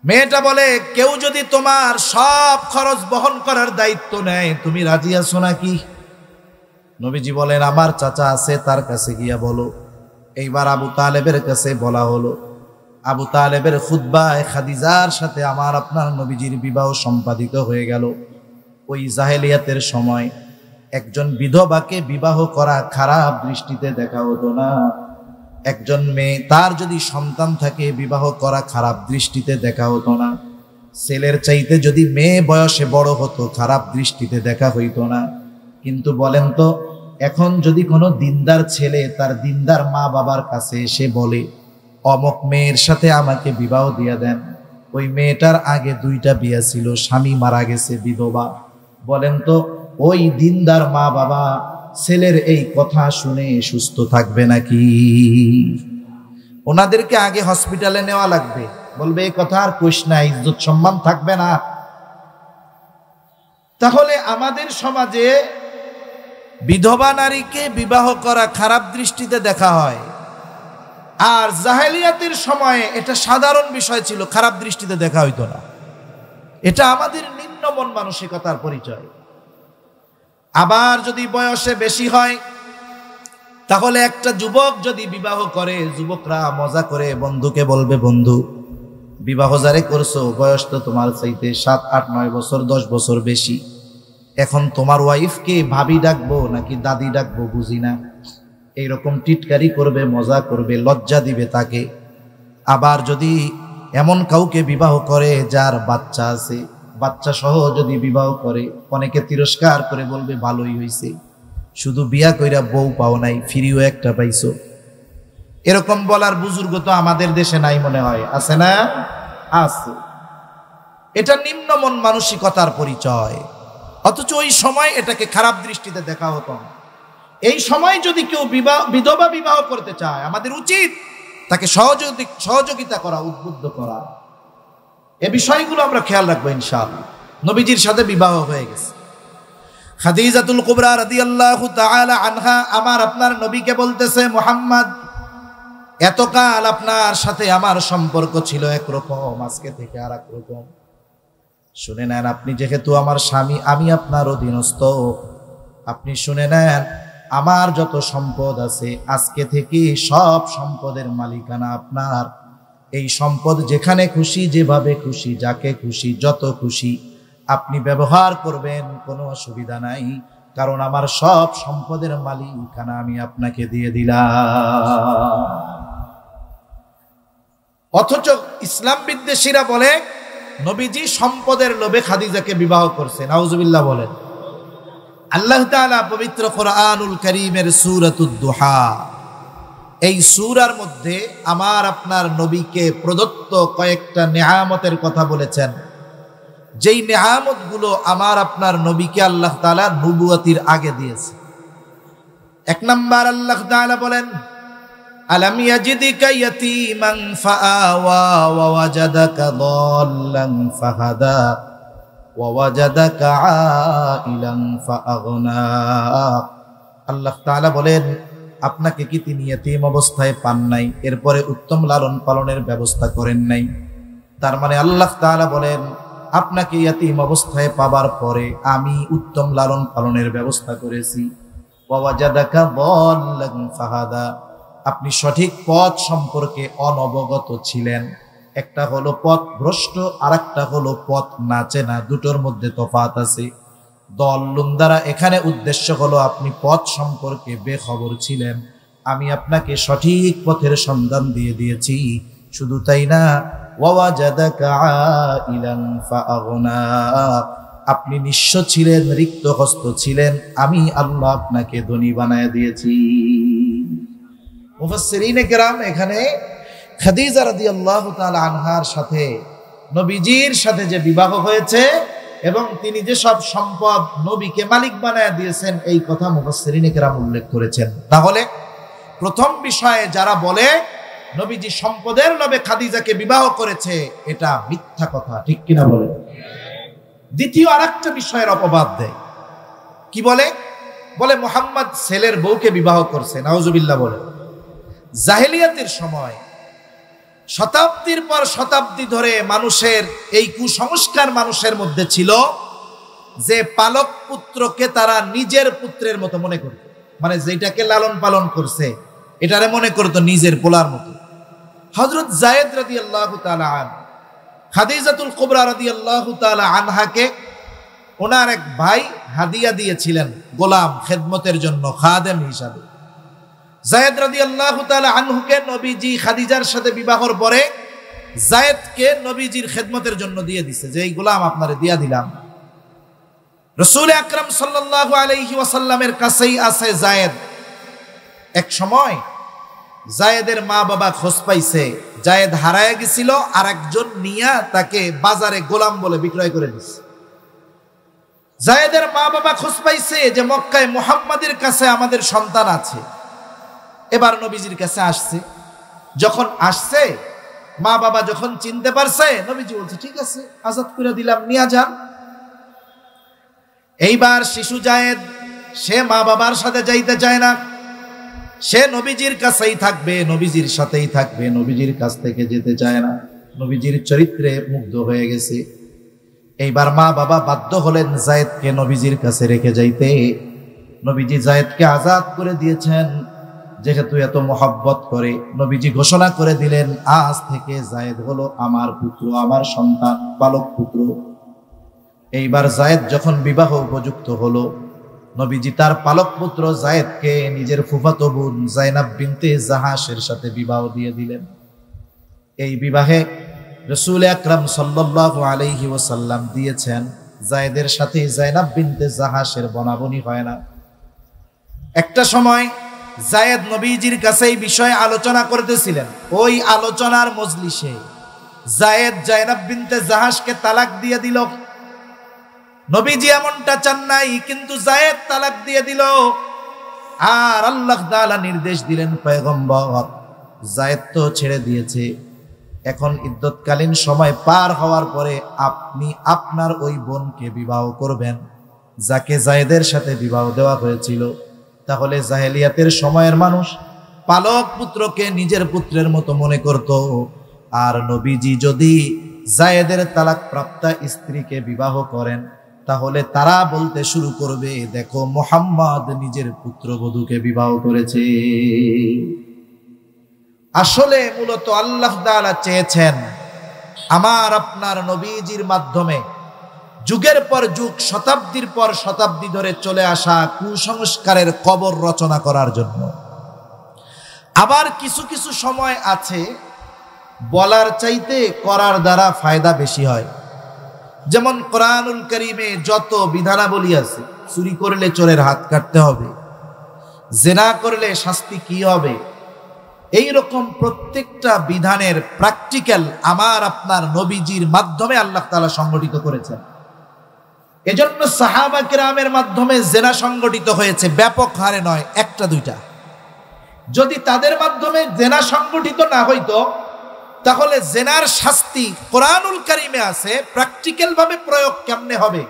মেয়েটা বলে, কেউ যদি তোমার সব খরচ বহন করার দায়িত্ব নেয় তুমি রাজি আছো নাকি? নবীজি বলেন, আমার চাচা আছে, তার কাছে গিয়া বলো। এইবার আবু তালেবের কাছে বলা হলো। আবু তালেবের খুতবায় খাদিজার সাথে আমার আপনার নবীজির বিবাহ সম্পাদিত হয়ে গেল। ওই জাহেলিয়াতের সময় একজন বিধবাকে বিবাহ করা খারাপ দৃষ্টিতে দেখা হতো না। একজন মেয়ে তার যদি সন্তান থাকে বিবাহ করা খারাপ দৃষ্টিতে দেখা হতো না। ছেলের চাইতে যদি মেয়ে বয়সে বড় হতো খারাপ দৃষ্টিতে দেখা হইতো না। কিন্তু বলেন তো, এখন যদি কোনো দিনদার ছেলে তার দিনদার মা বাবার কাছে এসে বলে অমক মেয়ের সাথে আমাকে বিবাহ দিয়ে দেন, ওই মেয়েটার আগে 2টা বিয়ে ছিল, স্বামী মারা গেছে, বিধবা, বলেন তো ওই দিনদার মা বাবা ছেলের এই কথা শুনে সুস্থ থাকবে নাকি? ওনাদেরকে আগে হসপিটালে নেওয়া লাগবে, বলবে এই কথা আর কইস না, ইজ্জত সম্মান থাকবে না। তাহলে আমাদের সমাজে বিধবা নারীকে বিবাহ করা খারাপ দৃষ্টিতে দেখা হয়, আর জাহেলিয়াতের সময়ে এটা সাধারণ বিষয় ছিল, খারাপ দৃষ্টিতে দেখা হইতো না। এটা আমাদের নিম্ন মন মানসিকতার পরিচয়। আবার যদি বয়সে বেশি হয়, তাহলে একটা যুবক যদি বিবাহ করে, যুবকরা মজা করে বন্ধুকে বলবে, বন্ধু বিবাহ যারে করছো বয়স তো তোমার চাইতে 7, 8, 9 বছর 10 বছর বেশি, এখন তোমার ওয়াইফকে ভাবি ডাকবো নাকি দাদি ডাকবো বুঝি না। এইরকম টিটকারি করবে, মজা করবে, লজ্জা দিবে তাকে। আবার যদি এমন কাউকে বিবাহ করে যার বাচ্চা আছে, বাচ্চা সহ যদি বিবাহ করে, অনেকে তিরস্কার করে বলবে ভালোই হইছে, শুধু বিয়া কইরা বউ পাও নাই, ফিরিও একটা পাইছো। এরকম বলার বুজুর্গ তো আমাদের দেশে নাই মনে হয়, আছে না? আছে। এটা নিম্ন মন মানসিকতার পরিচয়। অথচ ওই সময় এটাকে খারাপ দৃষ্টিতে দেখা হতো না। এই সময় যদি কেউ বিধবা বিবাহ করতে চায়, আমাদের উচিত তাকে সহযোগিতা করা, উদ্বুদ্ধ করা। এ বিষয়গুলো আমরা খেয়াল রাখবো ইনশাআল্লাহ। নবীজির সাথে বিবাহ হয়ে গেছে। খাদিজাতুল কুবরা রাদিয়াল্লাহু তাআলা আনহা আমার আপনার নবীকে বলতেছে, মুহাম্মদ এতকাল আপনার সাথে আমার সম্পর্ক ছিল একরকম, আজকে থেকে আর এক রকম। শুনে নেন, আপনি যেহেতু আমার স্বামী, আমি আপনার অধীনস্থ, আপনি শুনে নেন, আমার যত সম্পদ আছে আজকে থেকে সব সম্পদের মালিকানা আপনার। এই সম্পদ যেখানে খুশি, যেভাবে খুশি, যাকে খুশি, যত খুশি আপনি ব্যবহার করবেন, কোনো অসুবিধা নাই, কারণ আমার সব সম্পদের মালিকানা আমি আপনাকে দিয়ে দিলাম। অথচ ইসলাম বিদ্বেষীরা বলে নবীজি সম্পদের লোভে খাদিজাকে বিবাহ করছেন। নাউজুবিল্লাহ বলেন। আল্লাহ তাআলা পবিত্র কোরআনুল কারীমের সূরাতুদ দুহা, এই সূরার মধ্যে আমার আপনার নবীকে প্রদত্ত কয়েকটা নেয়ামতের কথা বলেছেন, যেই নেয়ামতগুলো আমার আপনার নবীকে আল্লাহ তাআলা নবুয়তির আগে দিয়েছে। 1 নাম্বার আল্লাহ তাআলা বলেন, আলাম ইয়াজিদিকা ইয়াতীমান ফাআওয়া ওয়া ওয়াজাদাকা দাল্লান ফাহাদা ওয়া ওয়াজাদাকা আইলান ফাআগনা। আল্লাহ তাআলা বলেন, আপনাকে কি তিনি ইয়তীম অবস্থায় পান নাই, এরপরে উত্তম লালন পালনের ব্যবস্থা করেন নাই? তার মানে আল্লাহ তাআলা বলেন, আপনাকে ইয়তীম অবস্থায় পাবার পরে আমি উত্তম লালন পালনের ব্যবস্থা করেছি। ওয়া ওয়াজাদাকা দাল্লান ফাহাদা, আপনি সঠিক পথ সম্পর্কে অনবগত ছিলেন। একটা হলো পথ ভ্রষ্ট, আর একটা হলো পথ না চেনা, দুটোর মধ্যে তফাৎ আছে। দল্লুন দ্বারা এখানে উদ্দেশ্য হলো আপনি পথ সম্পর্কে বেখবর ছিলেন, আমি আপনাকে সঠিক পথের সন্ধান দিয়ে দিয়েছি। শুধু তাই না, ওয়াজাদাকা আইলান ফাআগনা, আপনি নিঃস্ব ছিলেন, রিক্ত হস্ত ছিলেন, আমি আল্লাহ আপনাকে ধনী বানায় দিয়েছি। মুফাসসিরিনে কেরাম এখানে খাদিজা রাদিয়াল্লাহু তাআলা আনহার সাথে নবীজির সাথে যে বিবাহ হয়েছে এবং তিনি যে সব সম্পদ নবীকে মালিক বানায় দিয়েছেন, এই কথা মুফাসসিরিনে কেরাম উল্লেখ করেছেন। তাহলে প্রথম বিষয়ে যারা বলে নবীজি সম্পদের লোভে খাদিজাকে বিবাহ করেছে, এটা মিথ্যা কথা, ঠিক কিনা বলে? দ্বিতীয় আরেকটা বিষয়ের অপবাদ দেয়। কি বলে? বলে মুহাম্মদ ছেলের বউকে বিবাহ করছে। নাউজুবিল্লাহ বলে। জাহেলিয়াতের সময় শতাব্দীর পর শতাব্দী ধরে মানুষের এই কুসংস্কার মানুষের মধ্যে ছিল যে পালক পুত্রকে তারা নিজের পুত্রের মতো মনে করত, মানে যেটাকে লালন পালন করছে এটারে মনে করতো নিজের পোলার মতো। হযরত যায়েদ রাদিয়াল্লাহু তাআলা আনহু খাদিজাতুল কুবরা রাদিয়াল্লাহু তাআলা আনহাকে ওনার এক ভাই হাদিয়া দিয়েছিলেন গোলাম খেদমতের জন্য, খাদেম হিসাবে। যায়েদ রাদিয়াল্লাহু তাআলা আনহুকে নবীজি খাদিজার সাথে বিবাহের পরে যায়েদকে নবীজির খেদমতের জন্য দিয়ে দিছে, যে এই গোলাম আপনারে দিয়া দিলাম। রাসূল আকরাম সাল্লাল্লাহু আলাইহি ওয়াসাল্লামের কাছেই আছে যায়েদ। এক সময় যায়েদের মা বাবা খোঁজ পাইছে যায়েদ হারায় গেছিল, আর একজন নিয়া তাকে বাজারে গোলাম বলে বিক্রয় করে দিছে। যায়েদের মা বাবা খোঁজ পাইছে যে মক্কায় মুহাম্মাদের কাছে আমাদের সন্তান আছে। এবার নবীজির কাছে আসছে। যখন আসছে, মা বাবা যখন চিনতে পারছে, নবীজি বলছে ঠিক আছে, আজাদ করে দিলাম, নিয়ে যান। এইবার শিশু যায়েদ, সে মা বাবার সাথে যাইতে চায় না, সে নবীজির কাছেই থাকবে, নবীজির সাথেই থাকবে, নবীজির কাছ থেকে যেতে চায় না। নবীজির চরিত্রে মুগ্ধ হয়ে গেছে। এইবার মা বাবা বাধ্য হলেন যায়েদকে নবীজির কাছে রেখে যাইতে। নবীজি যায়েদকে আজাদ করে দিয়েছেন। যেহেতু এত মহব্বত করে, নবীজি ঘোষণা করে দিলেন, আজ থেকে যায়েদ হলো আমার পুত্র, আমার সন্তান, পালক পুত্র। এইবার যায়েদ যখন বিবাহ উপযুক্ত হলো, নবীজি তার পালক পুত্র যায়েদকে নিজের ফুফাতো বোন যায়নাব বিনতে জাহাসের সাথে বিবাহ দিয়ে দিলেন। এই বিবাহে রাসূল আকরাম সাল্লাল্লাহু আলাইহি ওয়াসাল্লাম দিয়েছেন, যায়েদের সাথে যায়নাব বিনতে জাহাসের বনাবনি হয় না। একটা সময় যায়েদ নবীজির কাছে এই বিষয়ে আলোচনা করতেছিলেন। ওই আলোচনার মজলিসে যায়েদ যায়নাব বিনতে জাহাসকে তালাক দিয়ে দিল। নবীজি এমনটা চান নাই, কিন্তু যায়েদ তালাক দিয়ে দিল। আর আল্লাহ তাআলা নির্দেশ দিলেন, পয়গম্বর যায়েদ তো ছেড়ে দিয়েছে, এখন ইদ্যতকালীন সময় পার হওয়ার পরে আপনি আপনার ওই বোনকে বিবাহ করবেন, যাকে যায়েদের সাথে বিবাহ দেওয়া হয়েছিল। তাহলে জাহেলিয়াতের সময়ের মানুষ পালক পুত্রকে নিজের পুত্রের মতো মনে করত। আর নবীজি যদি যায়েদের তালাক প্রাপ্তা স্ত্রীকে বিবাহ করেন, তাহলে তারা বলতে শুরু করবে, দেখো মুহাম্মদ নিজের পুত্রবধূকে বিবাহ করেছে। আসলে মূলত আল্লাহ তাআলা চেয়েছেন আমার আপনার নবীজির মাধ্যমে যুগের পর যুগ, শতাব্দীর পর শতাব্দী ধরে চলে আসা কুসংস্কারের কবর রচনা করার জন্য। আবার কিছু কিছু সময় আছে বলার চাইতে করার দ্বারা ফায়দা বেশি হয়। যেমন কোরআনুল কারীমে যত বিধানাবলী আছে, চুরি করলে চোরের হাত কাটতে হবে, জিনা করলে শাস্তি কি হবে, এই রকম প্রত্যেকটা বিধানের প্র্যাকটিক্যাল আমার আপনার নবীজির মাধ্যমে আল্লাহ তাআলা সংগঠিত করেছেন। এজন্য সাহাবা কিরামের মাধ্যমে জিনা সংগঠিত হয়েছে, ব্যাপক হারে নয়, একটা দুইটা। যদি তাদের মাধ্যমে জিনা সংগঠিত না হইতো, তাহলে জিনার শাস্তি কোরআনুল কারীমে আছে, প্র্যাকটিক্যাল ভাবে প্রয়োগ কেমনে হবে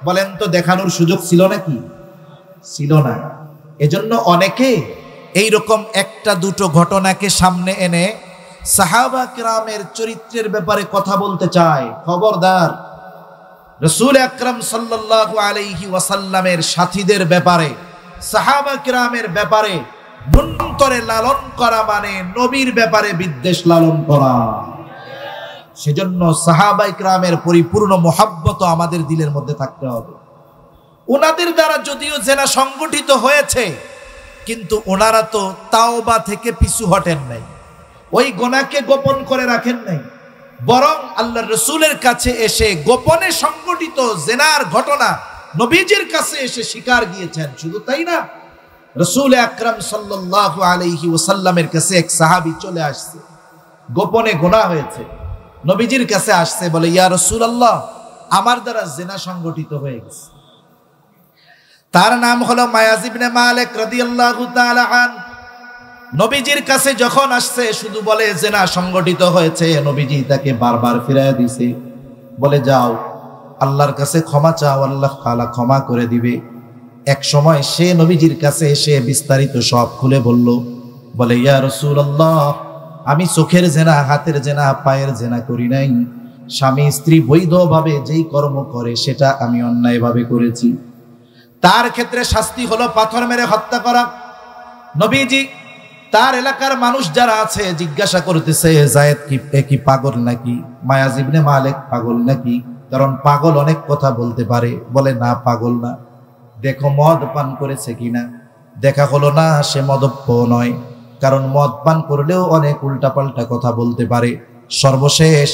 বলেন তো? দেখানোর সুযোগ ছিল নাকি? ছিল না। এজন্য অনেকে এইরকম একটা দুটো ঘটনাকে সামনে এনে সাহাবা কিরামের চরিত্রের ব্যাপারে কথা বলতে চায়। খবরদার, রাসূল আকরাম সাল্লাল্লাহু আলাইহি ওয়াসাল্লামের সাথীদের ব্যাপারে, সাহাবা কিরামের ব্যাপারে নুন্তরে লালন করা মানে নবীর ব্যাপারে বিদ্বেষ লালন করা। সেজন্য সাহাবা কিরামের পরিপূর্ণ মুহাব্বত আমাদের দিলের মধ্যে থাকতে হবে। ওনাদের দ্বারা যদিও জেনা সংগঠিত হয়েছে, কিন্তু ওনারা তো তাওবা থেকে পিছু হটেন নাই, ওই গুনাহকে গোপন করে রাখেন নাই, বরং আল্লাহর রাসূলের কাছে এসে গোপনে সংগঠিত জেনার ঘটনা নবীজির কাছে এসে স্বীকার গিয়েছেন। শুধু তাই না, রাসূল আকরাম সাল্লাল্লাহু আলাইহি ওয়াসাল্লামের কাছে এক সাহাবী চলে আসছে, গোপনে গুনাহ হয়েছে, নবীজির কাছে আসছে, বলে ইয়া রাসূলুল্লাহ, আমার দ্বারা জিনা সংগঠিত হয়ে গেছে। তার নাম হলো মায়াজ ইবনে মালিক রাদিয়াল্লাহু তাআলা আন। নবীজির কাছে যখন আসছে, শুধু বলে জিনা সংগঠিত হয়েছে। নবীজি তাকে বারবার ফিরায় দিছে, বলে যাও আল্লাহর কাছে ক্ষমা চাও, আল্লাহ তাআলা ক্ষমা করে দিবে। এক সময় সে নবীজির কাছে এসে বিস্তারিত সব খুলে বলল, বলে ইয়া রাসূলুল্লাহ, আমি চোখের জেনা, হাতের জেনা, পায়ের জেনা করি নাই। স্বামী স্ত্রী বৈধভাবে যেই কর্ম করে সেটা আমি অন্যায়ভাবে করেছি। তার ক্ষেত্রে শাস্তি হলো পাথর মেরে হত্যা করা। নবীজি তার এলাকার মানুষ যারা আছে জিজ্ঞাসা করতেছে, যায়েদ কি পাগল নাকি? মায়াজ ইবনে মালিক পাগল নাকি? কারণ পাগল অনেক কথা বলতে পারে। বলে না, পাগল না। দেখো মদ পান করেছে কিনা। দেখা হলো না সে মদপ্য নয়। কারণ মদ পান করলেও অনেক উল্টাপাল্টা কথা বলতে পারে। সর্বশেষ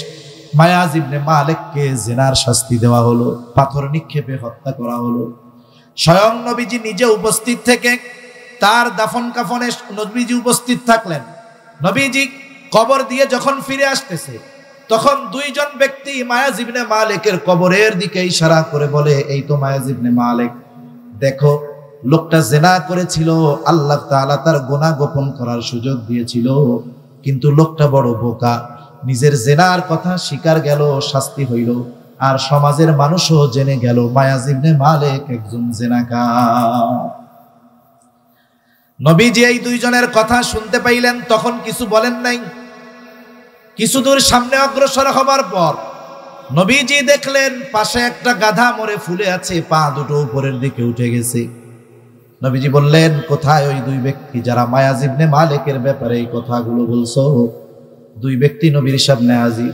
মায়াজ ইবনে মালিককে জিনার শাস্তি দেওয়া হলো, পাথর নিক্ষেপে হত্যা করা হলো। স্বয়ং নবীজি নিজে উপস্থিত থেকে তার দাফন কাফনে নবীজি উপস্থিত থাকলেন। নবীজি কবর দিয়ে যখন ফিরে আসতেছে, তখন দুইজন ব্যক্তি মায়াজ ইবনে মালিকের কবরের দিকে ইশারা করে বলে, এই তো মায়াজ ইবনে মালিক, দেখো লোকটা জিনা করেছিল, আল্লাহ তাআলা তার গুনাহ গোপন করার সুযোগ দিয়েছিল, কিন্তু লোকটা বড় বোকা, নিজের জিনার কথা স্বীকার গেল, শাস্তি হইল, আর সমাজের মানুষও জেনে গেল মায়াজ ইবনে মালিক একজন জিনাকার। নবীজি এই দুইজনের কথা শুনতে পাইলেন, তখন কিছু বলেন নাই। কিছু দূর সামনে অগ্রসর হবার পর নবীজি দেখলেন পাশে একটা গাধা মরে ফুলে আছে, পা দুটো উপরের দিকে উঠে গেছে। নবীজি বললেন, কোথায় ওই দুই ব্যক্তি যারা মায়াজ ইবনে মালিকের ব্যাপারে এই কথাগুলো বলছো? দুই ব্যক্তি নবীর সামনে হাজির।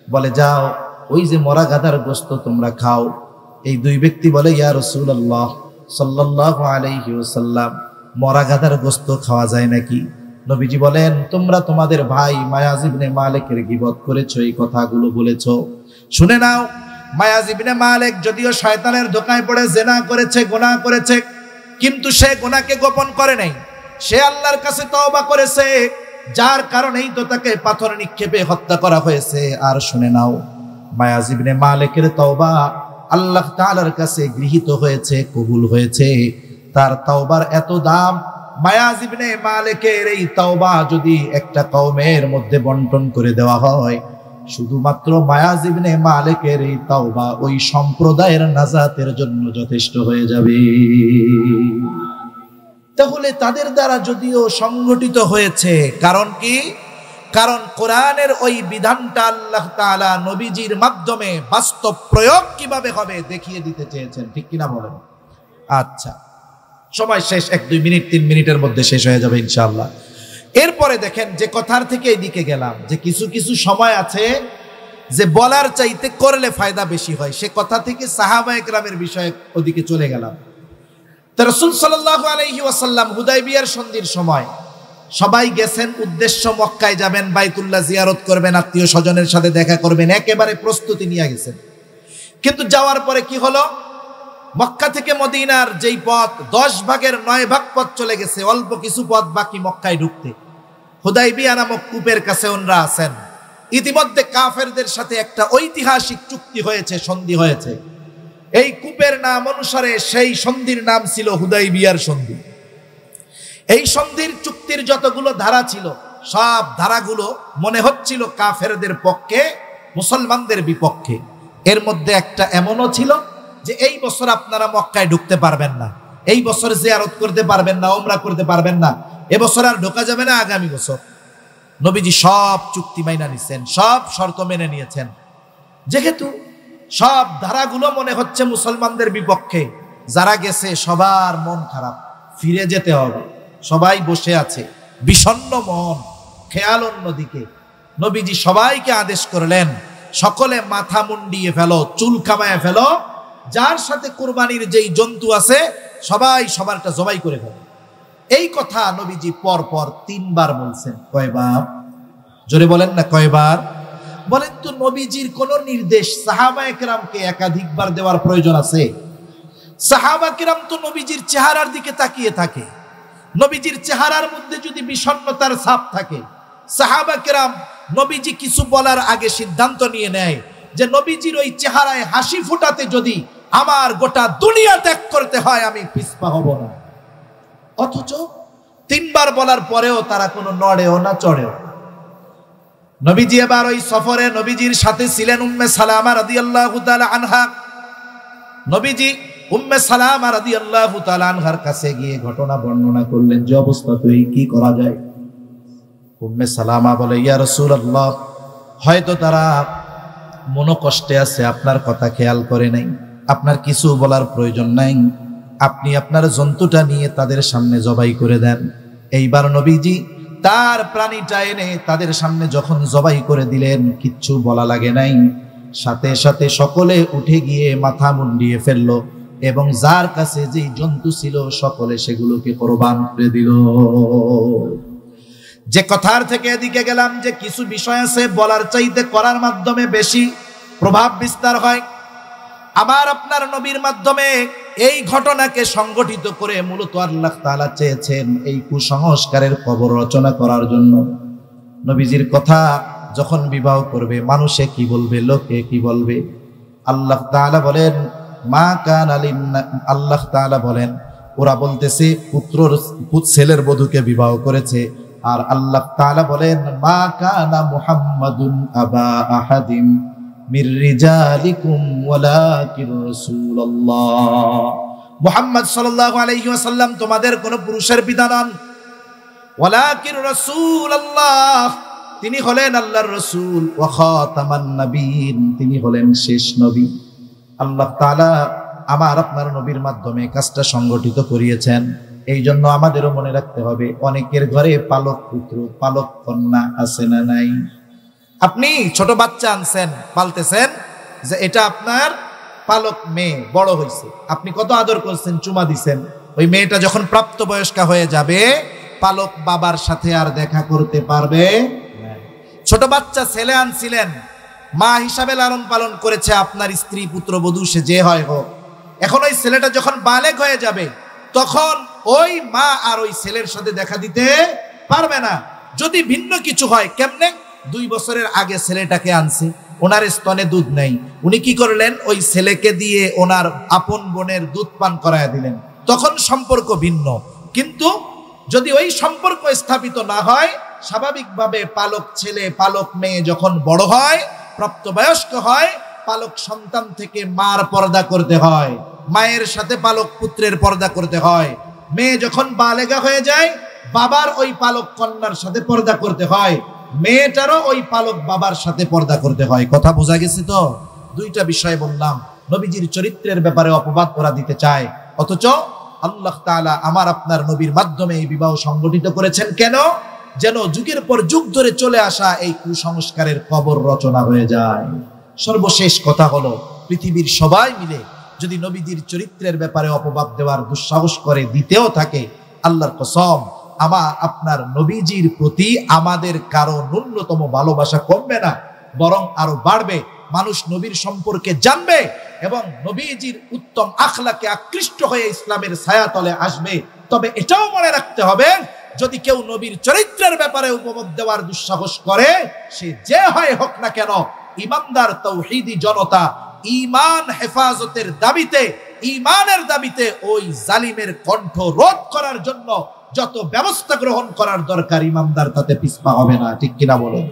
বলে, যাও ওই যে মরা গাধার গোশত তোমরা খাও। এই দুই ব্যক্তি বলে, ইয়া রাসূলুল্লাহ সাল্লাল্লাহু আলাইহি ওয়াসাল্লাম, মরা গাধার গোশত খাওয়া যায় নাকি? নবীজি বলেন, তোমরা তোমাদের ভাই মায়াজ ইবনে মালিকের গীবত করেছো, এই কথাগুলো বলেছো। শুনে নাও, মায়াজ ইবনে মালিক যদিও শয়তানের ধোঁকায় পড়ে জিনা করেছে, গুনাহ করেছে, কিন্তু সে গুনাহকে গোপন করে নাই। সে আল্লাহর কাছে তওবা করেছে, যার কারণেই তো তাকে পাথর নিক্ষেপে হত্যা করা হয়েছে। আর শুনে নাও, মায়াজ ইবনে মালিকের তওবা আল্লাহ তাআলার কাছে গৃহীত হয়েছে, কবুল হয়েছে। তার তওবার এত দাম, মায়াজ ইবনে মালিকের এই তওবা যদি একটা কওমের মধ্যে বন্টন করে দেওয়া হয়, শুধুমাত্র মায়াজ ইবনে মালিকের এই তওবা ওই সম্প্রদায়ের নাজাতের জন্য যথেষ্ট হয়ে যাবে। তাহলে তাদের দ্বারা যদিও সংগঠিত হয়েছে, কারণ কি? কারণ কোরআনের ওই বিধানটা আল্লাহ তাআলা নবীজির মাধ্যমে বাস্তব প্রয়োগ কিভাবে হবে দেখিয়ে দিতে চেয়েছেন, ঠিক কিনা বলেন? আচ্ছা, সময় শেষ, 1-2 মিনিট 3 মিনিটের মধ্যে শেষ হয়ে যাবে ইনশাআল্লাহ। এরপরে দেখেন, যে কথার থেকে এইদিকে গেলাম, যে কিছু কিছু সময় আছে যে বলার চাইতে করলে ফায়দা বেশি হয়, সে কথা থেকে সাহাবায়ে কেরামের বিষয়ে ওদিকে চলে গেলাম। তো রাসূল সাল্লাল্লাহু আলাইহি ওয়াসাল্লাম হুদায়বিয়ার সন্ধির সময় সবাই গেছেন, উদ্দেশ্য মক্কায় যাবেন, বাইতুল্লাহ জিয়ারত করবেন, আত্মীয় স্বজনের সাথে দেখা করবেন, একেবারে প্রস্তুতি নিয়ে গেছেন। কিন্তু যাওয়ার পরে কি হলো? মক্কা থেকে মদিনার যেই পথ 10 ভাগের 9 ভাগ পথ চলে গেছে, অল্প কিছু পথ বাকি মক্কায় ঢুকতে। হুদায়বিয়া নামক কূপের কাছে ওনরা আছেন। ইতিমধ্যে কাফেরদের সাথে একটা ঐতিহাসিক চুক্তি হয়েছে, সন্ধি হয়েছে। এই কূপের নাম অনুসারে সেই সন্ধির নাম ছিল হুদায়বিয়ার সন্ধি। এই সন্ধির চুক্তির যতগুলো ধারা ছিল, সব ধারাগুলো মনে হচ্ছিল কাফেরদের পক্ষে, মুসলমানদের বিপক্ষে। এর মধ্যে একটা এমনও ছিল যে এই বছর আপনারা মক্কায় ঢুকতে পারবেন না, এই বছর জিয়ারত করতে পারবেন না, উমরা করতে পারবেন না, এবছর আর ঢোকা যাবে না, আগামী বছর। নবীজি সব চুক্তি মাইনা নিছেন, সব শর্ত মেনে নিয়েছেন। যেহেতু সব ধারাগুলো মনে হচ্ছে মুসলমানদের বিপক্ষে, যারা গেছে সবার মন খারাপ, ফিরে যেতে হবে, সবাই বসে আছে বিষণ্ণ মন, খেয়াল অন্যদিকে। নবীজি সবাইকে আদেশ করলেন, সকলে মাথা মুন্ডিয়ে ফেলো, চুল কামায় ফেলো, যার সাথে কুরবানির যেই জন্তু আছে সবাই সবারটা জবাই করে ফেলো। এই কথা নবীজি পর পর 3 বার বলছেন। কয়বার? জোরে বলেন না, কয়বার? বলেন তো, নবীজির কোন নির্দেশ সাহাবায়ে কেরামকে একাধিকবার দেওয়ার প্রয়োজন আছে? সাহাবা কেরাম তো নবীজির চেহারার দিকে তাকিয়ে থাকে। নবীজির চেহারার মধ্যে যদি বিষণ্ণতার ছাপ থাকে, সাহাবা কেরাম নবীজি কিছু বলার আগে সিদ্ধান্ত নিয়ে নেয় যে নবীজির ওই চেহারায় হাসি ফোটাতে যদি আমার গোটা দুনিয়া ত্যাগ করতে হয়, আমি পিছপা হব না। অথচ 3 বার বলার পরেও তারা কোনো নড়েও না, চড়েও। নবীজি এবার ওই সফরে নবীজির সাথে ছিলেন উম্মে সালামা রাদিয়াল্লাহু তাআলা আনহা। নবীজি উম্মে সালামা রাদিয়াল্লাহু তাআলা আনহার কাছে গিয়ে ঘটনা বর্ণনা করলেন যে অবস্থা, তো এই কি করা যায়? উম্মে সালামা বলে, ইয়া রাসূলুল্লাহ, হয়তো তারা মনোকষ্টে আছে, আপনার কথা খেয়াল করে নাই, আপনার কিছু বলার প্রয়োজন নাই, আপনি আপনার জন্তুটা নিয়ে তাদের সামনে জবাই করে দেন। এইবার নবীজি তার প্রাণীটা এনে তাদের সামনে যখন জবাই করে দিলেন, কিচ্ছু বলা লাগে নাই, সাথে সাথে সকলে উঠে গিয়ে মাথা মুন্ডিয়ে ফেললো এবং যার কাছে যেই জন্তু ছিল সকলে সেগুলোকে কোরবান করে দিল। যে কথার থেকে এদিকে গেলাম যে কিছু বিষয় আছে বলার চাইতে করার মাধ্যমে বেশি প্রভাব বিস্তার হয়। আমার আপনার নবীর মাধ্যমে এই ঘটনাকে সংগঠিত করে মূলত আল্লাহ তাআলা চেয়েছেন এই কুসংস্কারের কবর রচনা করার জন্য। নবীজির কথা যখন বিবাহ করবে মানুষে কি বলবে, লোকে কি বলবে? আল্লাহ তাআলা বলেন মা কানা আল্লাহ তাআলা বলেন ওরা বলতেছে ছেলের বধূকে বিবাহ করেছে, আর আল্লাহ তাআলা বলেন মা কানা মুহাম্মাদুন আবা আহাদিম মির রিজালিকুম ওয়ালাকিন রাসূলুল্লাহ। মুহাম্মদ সাল্লাল্লাহু আলাইহি ওয়াসাল্লাম তোমাদের কোন পুরুষের পিতা নন, ওয়ালাকিন রাসূলুল্লাহ তিনি হলেন আল্লাহর রাসূল, ওয়া খাতামান নবীন তিনি হলেন শেষ নবী। আল্লাহ তাআলা আমার আপনার নবীর মাধ্যমে কাজটা সংগঠিত করিয়েছেন। এই জন্য আমাদেরও মনে রাখতে হবে অনেকের ঘরে পালক পুত্র পালক কন্যা আছে না নাই? আপনি ছোট বাচ্চা আনছেন পালতেছেন যে এটা আপনার পালক মেয়ে, বড় হয়েছে, আপনি কত আদর করছেন, চুমা দিছেন। ওই মেয়েটা যখন প্রাপ্তবয়স্কা হয়ে যাবে পালক বাবার সাথে আর দেখা করতে পারবে না। ছোট বাচ্চা ছেলে আনছিলেন, মা হিসাবে লালন পালন করেছে আপনার স্ত্রী পুত্রবধূ সে যে হয় হোক। এখন ওই ছেলেটা যখন বালেগ হয়ে যাবে তখন ওই মা আর ওই ছেলের সাথে দেখা দিতে পারবে না। যদি ভিন্ন কিছু হয়, কেমনে? 2 বছরের আগে ছেলেটাকে আনছে, ওনার স্তনে দুধ নেই, উনি কি করলেন ওই ছেলেকে দিয়ে ওনার আপন বোনের দুধ পান করায় দিলেন, তখন সম্পর্ক ভিন্ন। কিন্তু যদি ওই সম্পর্ক স্থাপিত না হয়, স্বাভাবিকভাবে পালক ছেলে পালক মেয়ে যখন বড় হয় প্রাপ্তবয়স্ক হয়, পালক সন্তান থেকে মার পর্দা করতে হয়, মায়ের সাথে পালক পুত্রের পর্দা করতে হয়। মেয়ে যখন বালেগা হয়ে যায় বাবার ওই পালক কন্যার সাথে পর্দা করতে হয়, মেয়েটারও ওই পালক বাবার সাথে পর্দা করতে হয়। কথা বোঝা গেছে তো? 2টা বিষয় বললাম। নবীজির চরিত্রের ব্যাপারে অপবাদ করা দিতে চায়, অথচ আল্লাহ তাআলা আমার আপনার নবীর মাধ্যমে এই বিবাহ সংগঠিত করেছেন কেন? যেন যুগের পর যুগ ধরে চলে আসা এই কুসংস্কারের কবর রচনা হয়ে যায়। সর্বশেষ কথা হলো, পৃথিবীর সবাই মিলে যদি নবীজির চরিত্রের ব্যাপারে অপবাদ দেওয়ার দুঃসাহস করে দিতেও থাকে, আল্লাহর কসম আমার আপনার নবীজির প্রতি আমাদের কারো ন্যূনতম ভালোবাসা কমবে না, বরং আরো বাড়বে। মানুষ নবীর সম্পর্কে জানবে এবং নবীজির উত্তম আখলাকে আকৃষ্ট হয়ে ইসলামের ছায়াতলে আসবে। তবে এটাও মনে রাখতে হবে, যদি কেউ নবীর চরিত্রের ব্যাপারে উপভোগ দেওয়ার দুঃসাহস করে, সে যে হয় হোক না কেন, ইমানদার তাওহীদি জনতা ঈমান হেফাজতের দাবিতে, ঈমানের দাবিতে ওই জালিমের কণ্ঠ রোধ করার জন্য যত ব্যবস্থা গ্রহণ করার দরকার, ইমানদার তাতে পিছপা হবে না। ঠিক কিনা বলেন?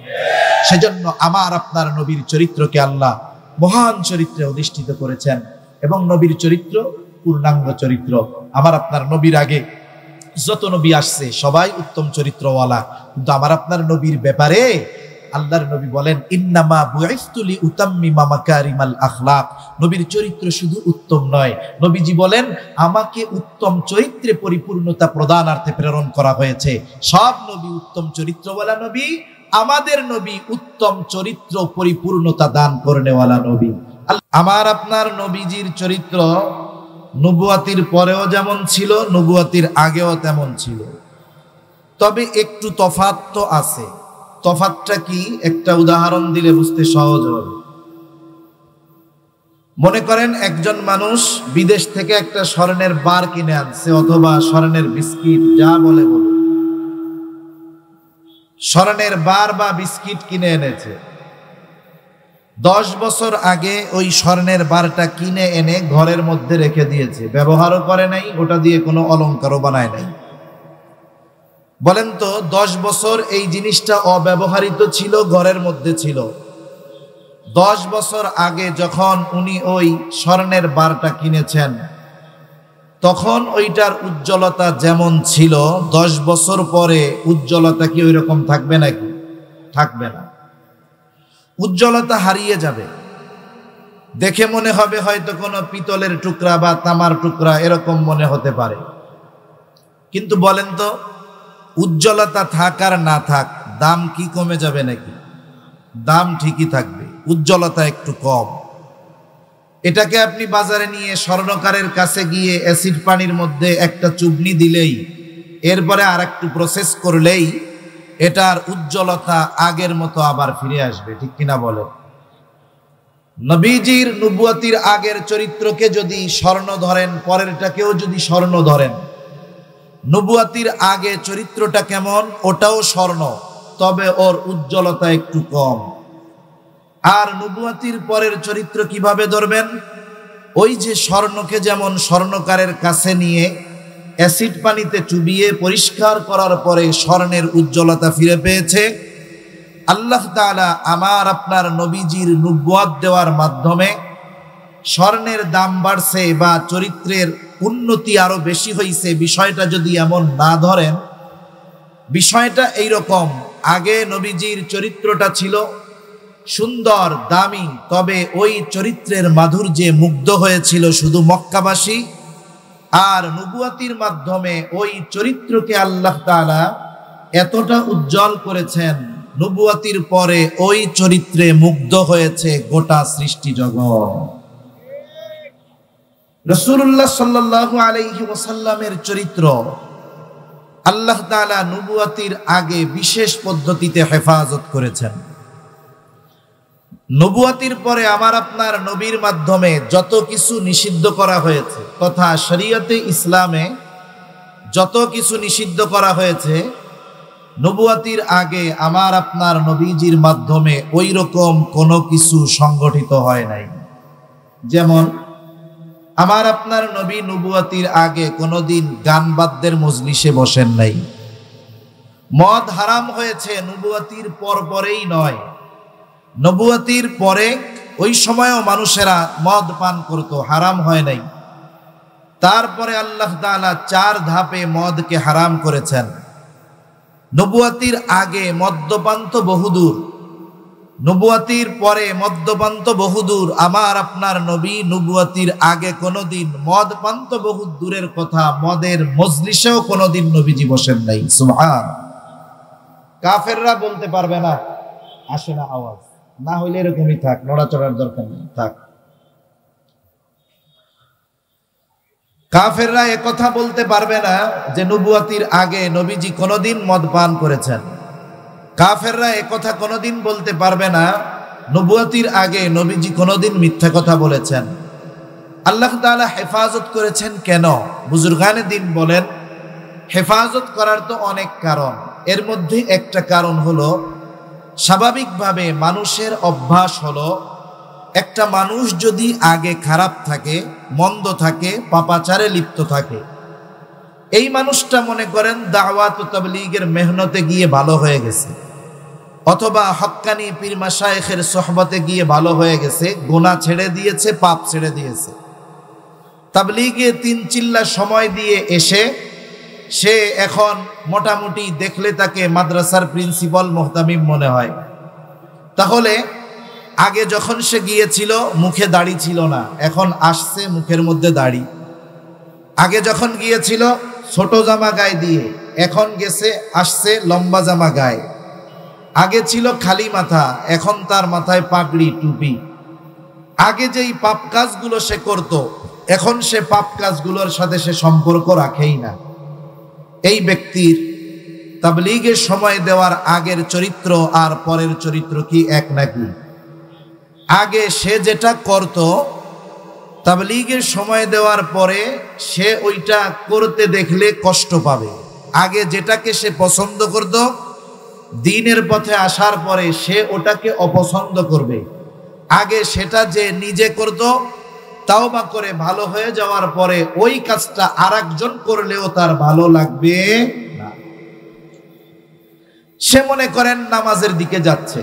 সেজন্য আমার আপনার নবীর চরিত্রকে আল্লাহ মহান চরিত্রে অধিষ্ঠিত করেছেন এবং নবীর চরিত্র পূর্ণাঙ্গ চরিত্র। আমার আপনার নবীর আগে যত নবী আসছে সবাই উত্তম চরিত্রওয়ালা, কিন্তু আমার আপনার নবীর ব্যাপারে আল্লাহর নবী বলেন ইন্নামা বুইসতু লিউতাম্মিমা মাকারিমাল আখলাক। নবীর চরিত্র শুধু উত্তম নয়, নবীজি বলেন আমাকে উত্তম চরিত্রে পরিপূর্ণতা প্রদানার্থে প্রেরণ করা হয়েছে। সব নবী উত্তম চরিত্রওয়ালা নবী, আমাদের নবী উত্তম চরিত্র পরিপূর্ণতা দান করনেওয়ালা নবী। আমার আপনার নবীজির চরিত্র নবুয়াতির পরেও যেমন ছিল, নবুয়াতির আগেও তেমন ছিল, তবে একটু তফাৎ তো আছে। তফাৎটা কি? একটা উদাহরণ দিলে বুঝতে সহজ হবে। মনে করেন একজন মানুষ বিদেশ থেকে একটা স্বর্ণের বার কিনে আনছে অথবা স্বর্ণের বিস্কিট, যা বলে বলুন, স্বর্ণের বার বা বিস্কিট কিনে এনেছে। 10 বছর আগে ওই স্বর্ণের বারটা কিনে এনে ঘরের মধ্যে রেখে দিয়েছে, ব্যবহারও করে নাই, ওটা দিয়ে কোনো অলংকারও বানায় নাই। বলেন তো 10 বছর এই জিনিসটা অব্যবহৃত ছিল, ঘরের মধ্যে ছিল। 10 বছর আগে যখন উনি ওই স্বর্ণের বারটা কিনেছেন তখন ওইটার উজ্জ্বলতা যেমন ছিল, 10 বছর পরে উজ্জ্বলতা কি ওই রকম থাকবে নাকি? থাকবে না, উজ্জ্বলতা হারিয়ে যাবে। দেখে মনে হবে হয়তো কোনো পিতলের টুকরা বা তামার টুকরা, এরকম মনে হতে পারে। কিন্তু বলেন তো উজ্জ্বলতা থাক আর না থাক, দাম কি কমে যাবে নাকি? দাম ঠিকই থাকবে, উজ্জ্বলতা একটু কম। এটাকে আপনি বাজারে নিয়ে স্বর্ণকারের কাছে গিয়ে অ্যাসিড পানির মধ্যে একটা চুবনি দিলেই, এরপরে আর একটু প্রসেস করলেই এটার উজ্জ্বলতা আগের মতো আবার ফিরে আসবে, ঠিক কিনা বলে? নবীজির নবুয়তির আগের চরিত্রকে যদি স্বর্ণ ধরেন, পরেরটাকেও যদি স্বর্ণ ধরেন, নবুয়তির আগে চরিত্রটা কেমন ওটাও স্বর্ণ, তবে ওর উজ্জ্বলতা একটু কম। আর নবুয়তির পরের চরিত্র কিভাবে ধরবেন? ওই যে স্বর্ণকে যেমন স্বর্ণকারের কাছে নিয়ে অ্যাসিড পানিতে চুবিয়ে পরিষ্কার করার পরে স্বর্ণের উজ্জ্বলতা ফিরে পেয়েছে, আল্লাহ তাআলা আমার আপনার নবীজির নবুয়ত দেওয়ার মাধ্যমে স্বর্ণের দাম বাড়ছে বা চরিত্রের উন্নতি আরো বেশি হয়েছে, বিষয়টা যদি এমন না ধরেন, বিষয়টা এইরকম, আগে নবীজির চরিত্রটা ছিল সুন্দর দামি, তবে ওই চরিত্রের মাধুর্যে মুগ্ধ হয়েছিল শুধু মক্কাবাসী। আর নবুয়তির মাধ্যমে ওই চরিত্রকে আল্লাহ তাআলা এতটা উজ্জ্বল করেছেন, নবুয়তির পরে ওই চরিত্রে মুগ্ধ হয়েছে গোটা সৃষ্টি জগৎ। রাসূলুল্লাহ সাল্লাল্লাহু আলাইহি ওয়াসাল্লামের চরিত্র আল্লাহ তাআলা নবুয়তির আগে বিশেষ পদ্ধতিতে হেফাজত করেছেন। নবুয়তির পরে আমার আপনার নবীর মাধ্যমে যত কিছু নিষিদ্ধ করা হয়েছে, তথা শরীয়তে ইসলামে যত কিছু নিষিদ্ধ করা হয়েছে, নবুয়তির আগে আমার আপনার নবীজির মাধ্যমে ওই রকম কোনো কিছু সংগঠিত হয় নাই। যেমন আমার আপনার নবী নবুয়তির আগে কোনোদিন গান বাদ্যের মজলিসে বসেন নাই। মদ হারাম হয়েছে নবুয়তির পরেই নয়, নবুয়তির পরে ওই সময়ও মানুষেরা মদ পান করত, হারাম হয় নাই। তারপরে আল্লাহ তাআলা 4 ধাপে মদকে হারাম করেছেন। নবুয়তির আগে মদ্যপান তো বহুদূর, নবুয়তির পরে মদ্যপান তো বহুদূর, আমার আপনার নবী নবুয়তির আগে কোনোদিন মদ পান তো বহু দূরের কথা, মদের মজলিসেও কোনোদিন নবীজি বসেন নাই। সুবহান। কাফেররা বলতে পারবে না, আসে না আওয়াজ, না হইলে এরকমই থাক, নড়াচড়ার দরকার নেই, থাক। কাফেররা একথা বলতে পারবে না যে নবুয়তির আগে নবীজি কোনোদিন মদ পান করেছেন। কাফেররা একথা কোনোদিন বলতে পারবে না নবুয়তির আগে নবীজি কোনোদিন মিথ্যা কথা বলেছেন। আল্লাহ তাআলা হেফাজত করেছেন কেন? বুজুর্গানে দিন বলেন, হেফাজত করার তো অনেক কারণ, এর মধ্যে একটা কারণ হলো স্বাভাবিকভাবে মানুষের অভ্যাস হলো, একটা মানুষ যদি আগে খারাপ থাকে, মন্দ থাকে, পাপাচারে লিপ্ত থাকে, এই মানুষটা মনে করেন দাওয়াত ও তাবলীগের মেহনতে গিয়ে ভালো হয়ে গেছে, অথবা হক্কানি পীর মাশায়েখের সোহবতে গিয়ে ভালো হয়ে গেছে, গুনাহ ছেড়ে দিয়েছে, পাপ ছেড়ে দিয়েছে। তাবলীগে 3 চিল্লা সময় দিয়ে এসে সে এখন মোটামুটি দেখলে তাকে মাদ্রাসার প্রিন্সিপাল মুহতামিম মনে হয়। তাহলে আগে যখন সে গিয়েছিল মুখে দাড়ি ছিল না, এখন আসছে মুখের মধ্যে দাড়ি। আগে যখন গিয়েছিল ছোট জামা গায়ে দিয়ে, এখন গেছে আসছে লম্বা জামা গায়ে। আগে ছিল খালি মাথা, এখন তার মাথায় পাগড়ি টুপি। আগে যেই পাপ কাজগুলো সে করত, এখন সে পাপ কাজগুলোর সাথে সে সম্পর্ক রাখেই না। এই ব্যক্তির তাবলীগের সময় দেওয়ার আগের চরিত্র আর পরের চরিত্র কি এক নাকি? আগে সে যেটা করত, তাবলীগের সময় দেওয়ার পরে সে ওইটা করতে দেখলে কষ্ট পাবে। আগে যেটাকে সে পছন্দ করত, দ্বীনের পথে আসার পরে সে ওটাকে অপছন্দ করবে। আগে সেটা যে নিজে করত, তাওবা করে ভালো হয়ে যাওয়ার পরে ওই কাজটা আরেকজন করলেও তার ভালো লাগবে না। সে মনে করেন নামাজের দিকে যাচ্ছে,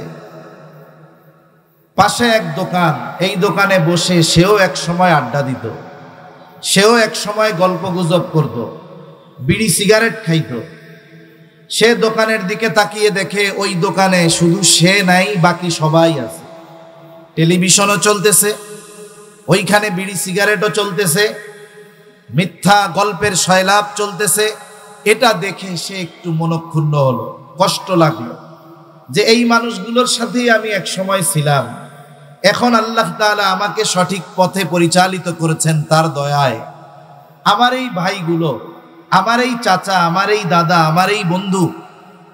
পাশে এক দোকান, এই দোকানে বসে সেও এক সময় আড্ডা দিত, সেও এক সময় গল্প গুজব করত, বিড়ি সিগারেট খাইত। সে দোকানের দিকে তাকিয়ে দেখে ওই দোকানে শুধু সে নাই, বাকি সবাই আছে। টেলিভিশনও চলতেছে, ওইখানে বিড়ি সিগারেটও চলতেছে, মিথ্যা গল্পের সয়লাভ চলতেছে। এটা দেখে সে একটু মনক্ষুণ্ণ হলো, কষ্ট লাগলো যে এই মানুষগুলোর সাথেই আমি এক সময় ছিলাম, এখন আল্লাহ তাআলা আমাকে সঠিক পথে পরিচালিত করেছেন তার দয়ায়। আমার এই ভাইগুলো, আমার এই চাচা, আমার এই দাদা, আমার এই বন্ধু,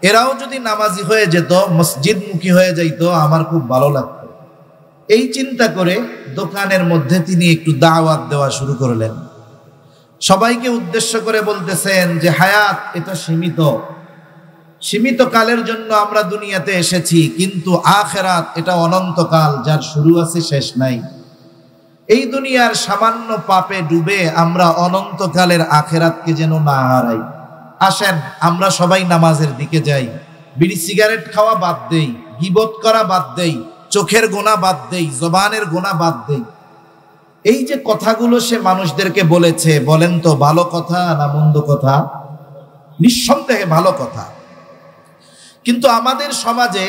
এরাও যদি নামাজি হয়ে যেত, মসজিদমুখী হয়ে যাইতো, আমার খুব ভালো লাগতো। এই চিন্তা করে দোকানের মধ্যে তিনি একটু দাওয়াত দেওয়া শুরু করলেন। সবাইকে উদ্দেশ্য করে বলতেছেন যে হায়াত এটা সীমিত কালের জন্য আমরা দুনিয়াতে এসেছি, কিন্তু আখিরাত এটা অনন্তকাল, যার শুরু আছে শেষ নাই। এই দুনিয়ার সামান্য পাপে ডুবে আমরা অনন্তকালের আখিরাতকে যেন না হারাই। আসেন আমরা সবাই নামাজের দিকে যাই, বিড়ি সিগারেট খাওয়া বাদ দেই, গীবত করা বাদ দেই, চোখের গোনা বাদ দেই, জবানের গোনা বাদ দেই। এই যে কথাগুলো সে মানুষদেরকে বলেছে, বলেন তো ভালো কথা না মন্দ কথা? নিঃসন্দেহে ভালো কথা। কিন্তু আমাদের সমাজে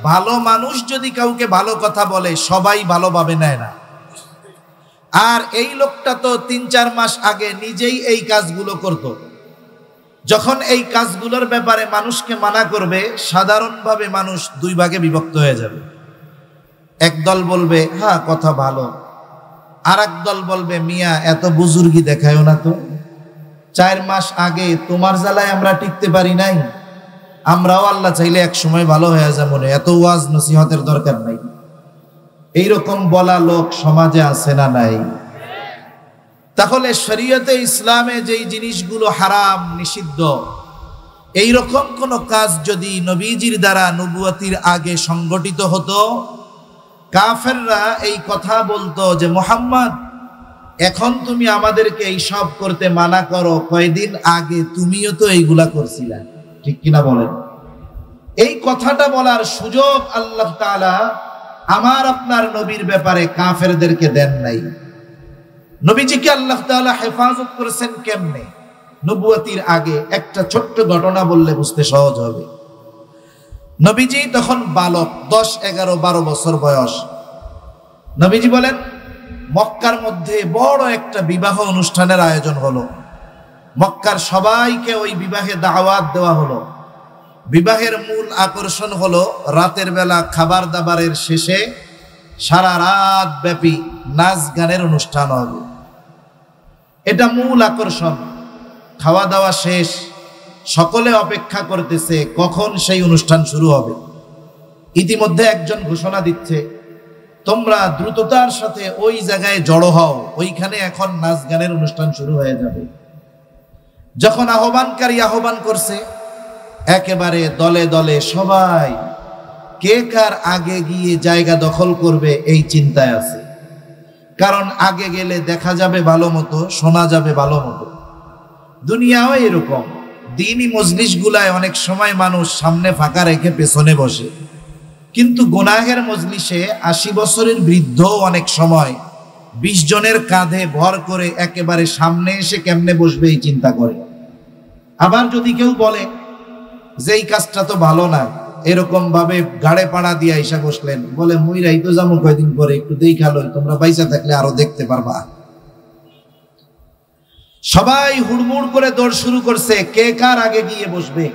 ভালো মানুষ যদি কাউকে ভালো কথা বলে, সবাই ভালোভাবে নেয় না। আর এই লোকটা তো ৩-৪ মাস আগে নিজেই এই কাজগুলো করত। যখন এই কাজগুলোর ব্যাপারে মানুষকে মানা করবে, সাধারণভাবে মানুষ দুই ভাগে বিভক্ত হয়ে যাবে। একদল বলবে হ্যাঁ কথা ভালো, আর একদল বলবে মিয়া এত বুজুর্গি দেখায়ও না তো, ৪ মাস আগে তোমার জ্বালায় আমরা টিকতে পারি নাই, আমরাও আল্লাহ চাইলে এক সময় ভালো হয়ে যাবো, এত ওয়াজ নসিহতের দরকার নাই। এইরকম বলা লোক সমাজে আছে না নাই? তাহলে শরীয়তে ইসলামে যেই জিনিসগুলো হারাম নিষিদ্ধ, এইরকম কোন কাজ যদি নবীজির দ্বারা নবুয়তির আগে সংগঠিত হতো, কাফেররা এই কথা বলতো যে মুহাম্মদ এখন তুমি আমাদেরকে এই সব করতে মানা করো, কয়দিন আগে তুমিও তো এইগুলা করছিলা, ঠিক কিনা বলেন? এই কথাটা বলার সুযোগ আল্লাহ তাআলা আমার আপনার নবীর ব্যাপারে কাফেরদেরকে দেন নাই। নবীজিকে আল্লাহ তাআলা হেফাজত করেছেন কেমনে? নবুয়তির আগে একটা ছোট্ট ঘটনা বললে বুঝতে সহজ হবে। নবীজি তখন বালক, 10, 11, 12 বছর বয়স। নবীজি বলেন মক্কার মধ্যে বড় একটা বিবাহ অনুষ্ঠানের আয়োজন হলো। মক্কার সবাইকে ওই বিবাহে দাওয়াত দেওয়া হলো। বিবাহের মূল আকর্ষণ হলো রাতের বেলা খাবার দাবারের শেষে সারা রাত ব্যাপী নাচ গানের অনুষ্ঠান হবে। এটা মূল আকর্ষণ। খাওয়া দাওয়া শেষ, সকলে অপেক্ষা করতেছে কখন সেই অনুষ্ঠান শুরু হবে। ইতিমধ্যে একজন ঘোষণা দিচ্ছে তোমরা দ্রুততার সাথে ওই জায়গায় জড়ো হও, ওইখানে এখন নাচ গানের অনুষ্ঠান শুরু হয়ে যাবে। যখন আহ্বানকারী আহ্বান করছে, একেবারে দলে দলে সবাই কে কার আগে গিয়ে জায়গা দখল করবে এই চিন্তায় আছে। কারণ আগে গেলে দেখা যাবে ভালো মতো, শোনা যাবে ভালো মতো। দুনিয়াও এরকম। দ্বীনি মজলিসগুলায় অনেক সময় মানুষ সামনে ফাঁকা রেখে পেছনে বসে, কিন্তু গুনাহের মজলিসে 80 বছরের বৃদ্ধ অনেক সময় 20 জনের কাঁধে ভর করে একেবারে সামনে এসে কেমনে বসবে এই চিন্তা করে। আবার যদি কেউ বলে যে এই কাজটা তো ভালো না, এরকম ভাবে গাড়ে পাড়া দিয়ে এসে বসলেন, বলে মুইরাই তো যাবো কয়দিন পরে, একটু দেখালো, তোমরা বাইসা থাকলে আরো দেখতে পারবা। সবাই হুড়মুড় করে দৌড় শুরু করছে কে কার আগে গিয়ে বসবে।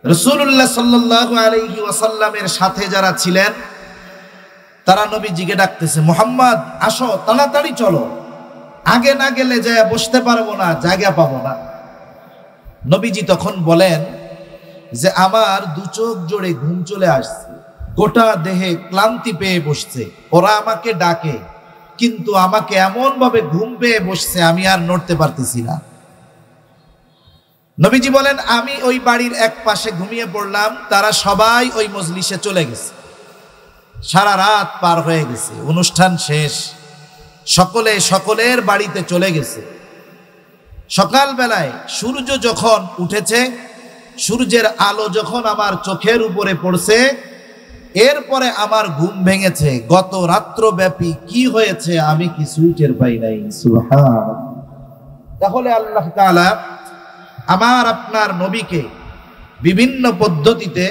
রাসূলুল্লাহ সাল্লাল্লাহু আলাইহি ওয়াসাল্লামের সাথে যারা ছিলেন তারা নবীজিকে ডাকতেছে, মুহাম্মদ আসো, তাড়াতাড়ি চলো, আগে না গেলে যায় বসতে পারবো না, জায়গা পাবো না। নবীজি তখন বলেন যে আমার 2 চোখ জোড়ে ঘুম চলে আসছে, গোটা দেহে ক্লান্তি পেয়ে বসছে, ওরা আমাকে ডাকে কিন্তু আমাকে এমন ভাবে ঘুম পেয়ে বসছে আমি আর নড়তে পারতেছি না। নবীজি বলেন আমি ওই বাড়ির এক পাশে ঘুমিয়ে পড়লাম, তারা সবাই ওই মজলিসে চলে গেছে। সারা রাত পার হয়ে গেছে, অনুষ্ঠান শেষ, সকলে সকলের বাড়িতে চলে গেছে। সকাল বেলায় সূর্য যখন উঠেছে, সূর্যের আলো যখন আমার চোখের উপরে পড়ছে, এরপরে আমার ঘুম ভেঙেছে। গত রাত্র ব্যাপী কি হয়েছে আমি কিছুই টের পাই নাই। সুবহানাল্লাহ। তাহলে আল্লাহ তাআলা আমার আপনার নবীকে বিভিন্ন পদ্ধতিতে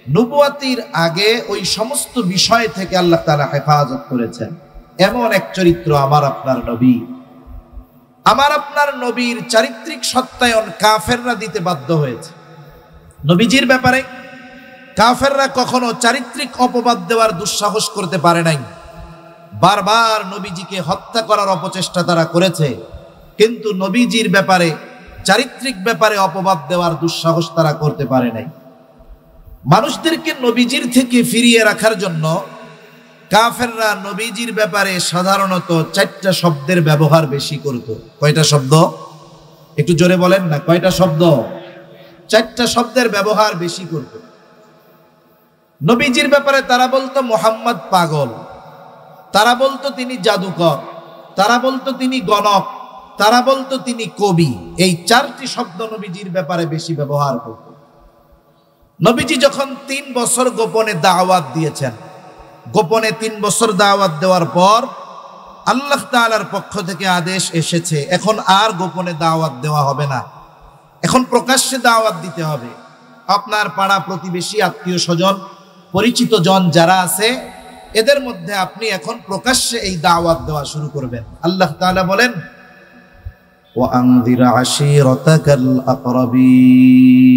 নবুয়তির আগে ওই সমস্ত বিষয় থেকে আল্লাহ তাআলা হেফাজত করেছেন। এমন এক চরিত্র আমার আপনার নবী। আমার আপনার নবীর চারিত্রিক সত্যায়ন কাফেররা দিতে বাধ্য হয়েছে। নবীজির ব্যাপারে কাফেররা কখনো চারিত্রিক অপবাদ দেওয়ার দুঃসাহস করতে পারে নাই। বারবার নবীজিকে হত্যা করার অপচেষ্টা তারা করেছে, কিন্তু নবীজির ব্যাপারে চারিত্রিক ব্যাপারে অপবাদ দেওয়ার দুঃসাহস তারা করতে পারে নাই। মানুষদেরকে নবীজির থেকে ফিরিয়ে রাখার জন্য কাফেররা নবীজির ব্যাপারে সাধারণত 4টা শব্দের ব্যবহার বেশি করত। কয়টা শব্দ? একটু জোরে বলেন না, কয়টা শব্দ? 4টা শব্দের ব্যবহার বেশি করত। নবীজির ব্যাপারে তারা বলতো মুহাম্মদ পাগল, তারা বলতো তিনি জাদুকর, তারা বলতো তিনি গণক, তারা বলতো তিনি কবি। এই 4টি শব্দ নবীজির ব্যাপারে বেশি ব্যবহার করত। নবীজি যখন 3 বছর গোপনে দাওয়াত দিয়েছেন, গোপনে 3 বছর দাওয়াত দেওয়ার পর আল্লাহ তাআলার পক্ষ থেকে আদেশ এসেছে, এখন আর গোপনে দাওয়াত দেওয়া হবে না, এখন প্রকাশ্যে দাওয়াত দিতে হবে। আপনার পাড়া প্রতিবেশী, আত্মীয় স্বজন, পরিচিত জন যারা আছে এদের মধ্যে আপনি এখন প্রকাশ্যে এই দাওয়াত দেওয়া শুরু করবেন। আল্লাহ তাআলা বলেন, ওয়া আনযির আশীরাতাকাল আকরাবিন।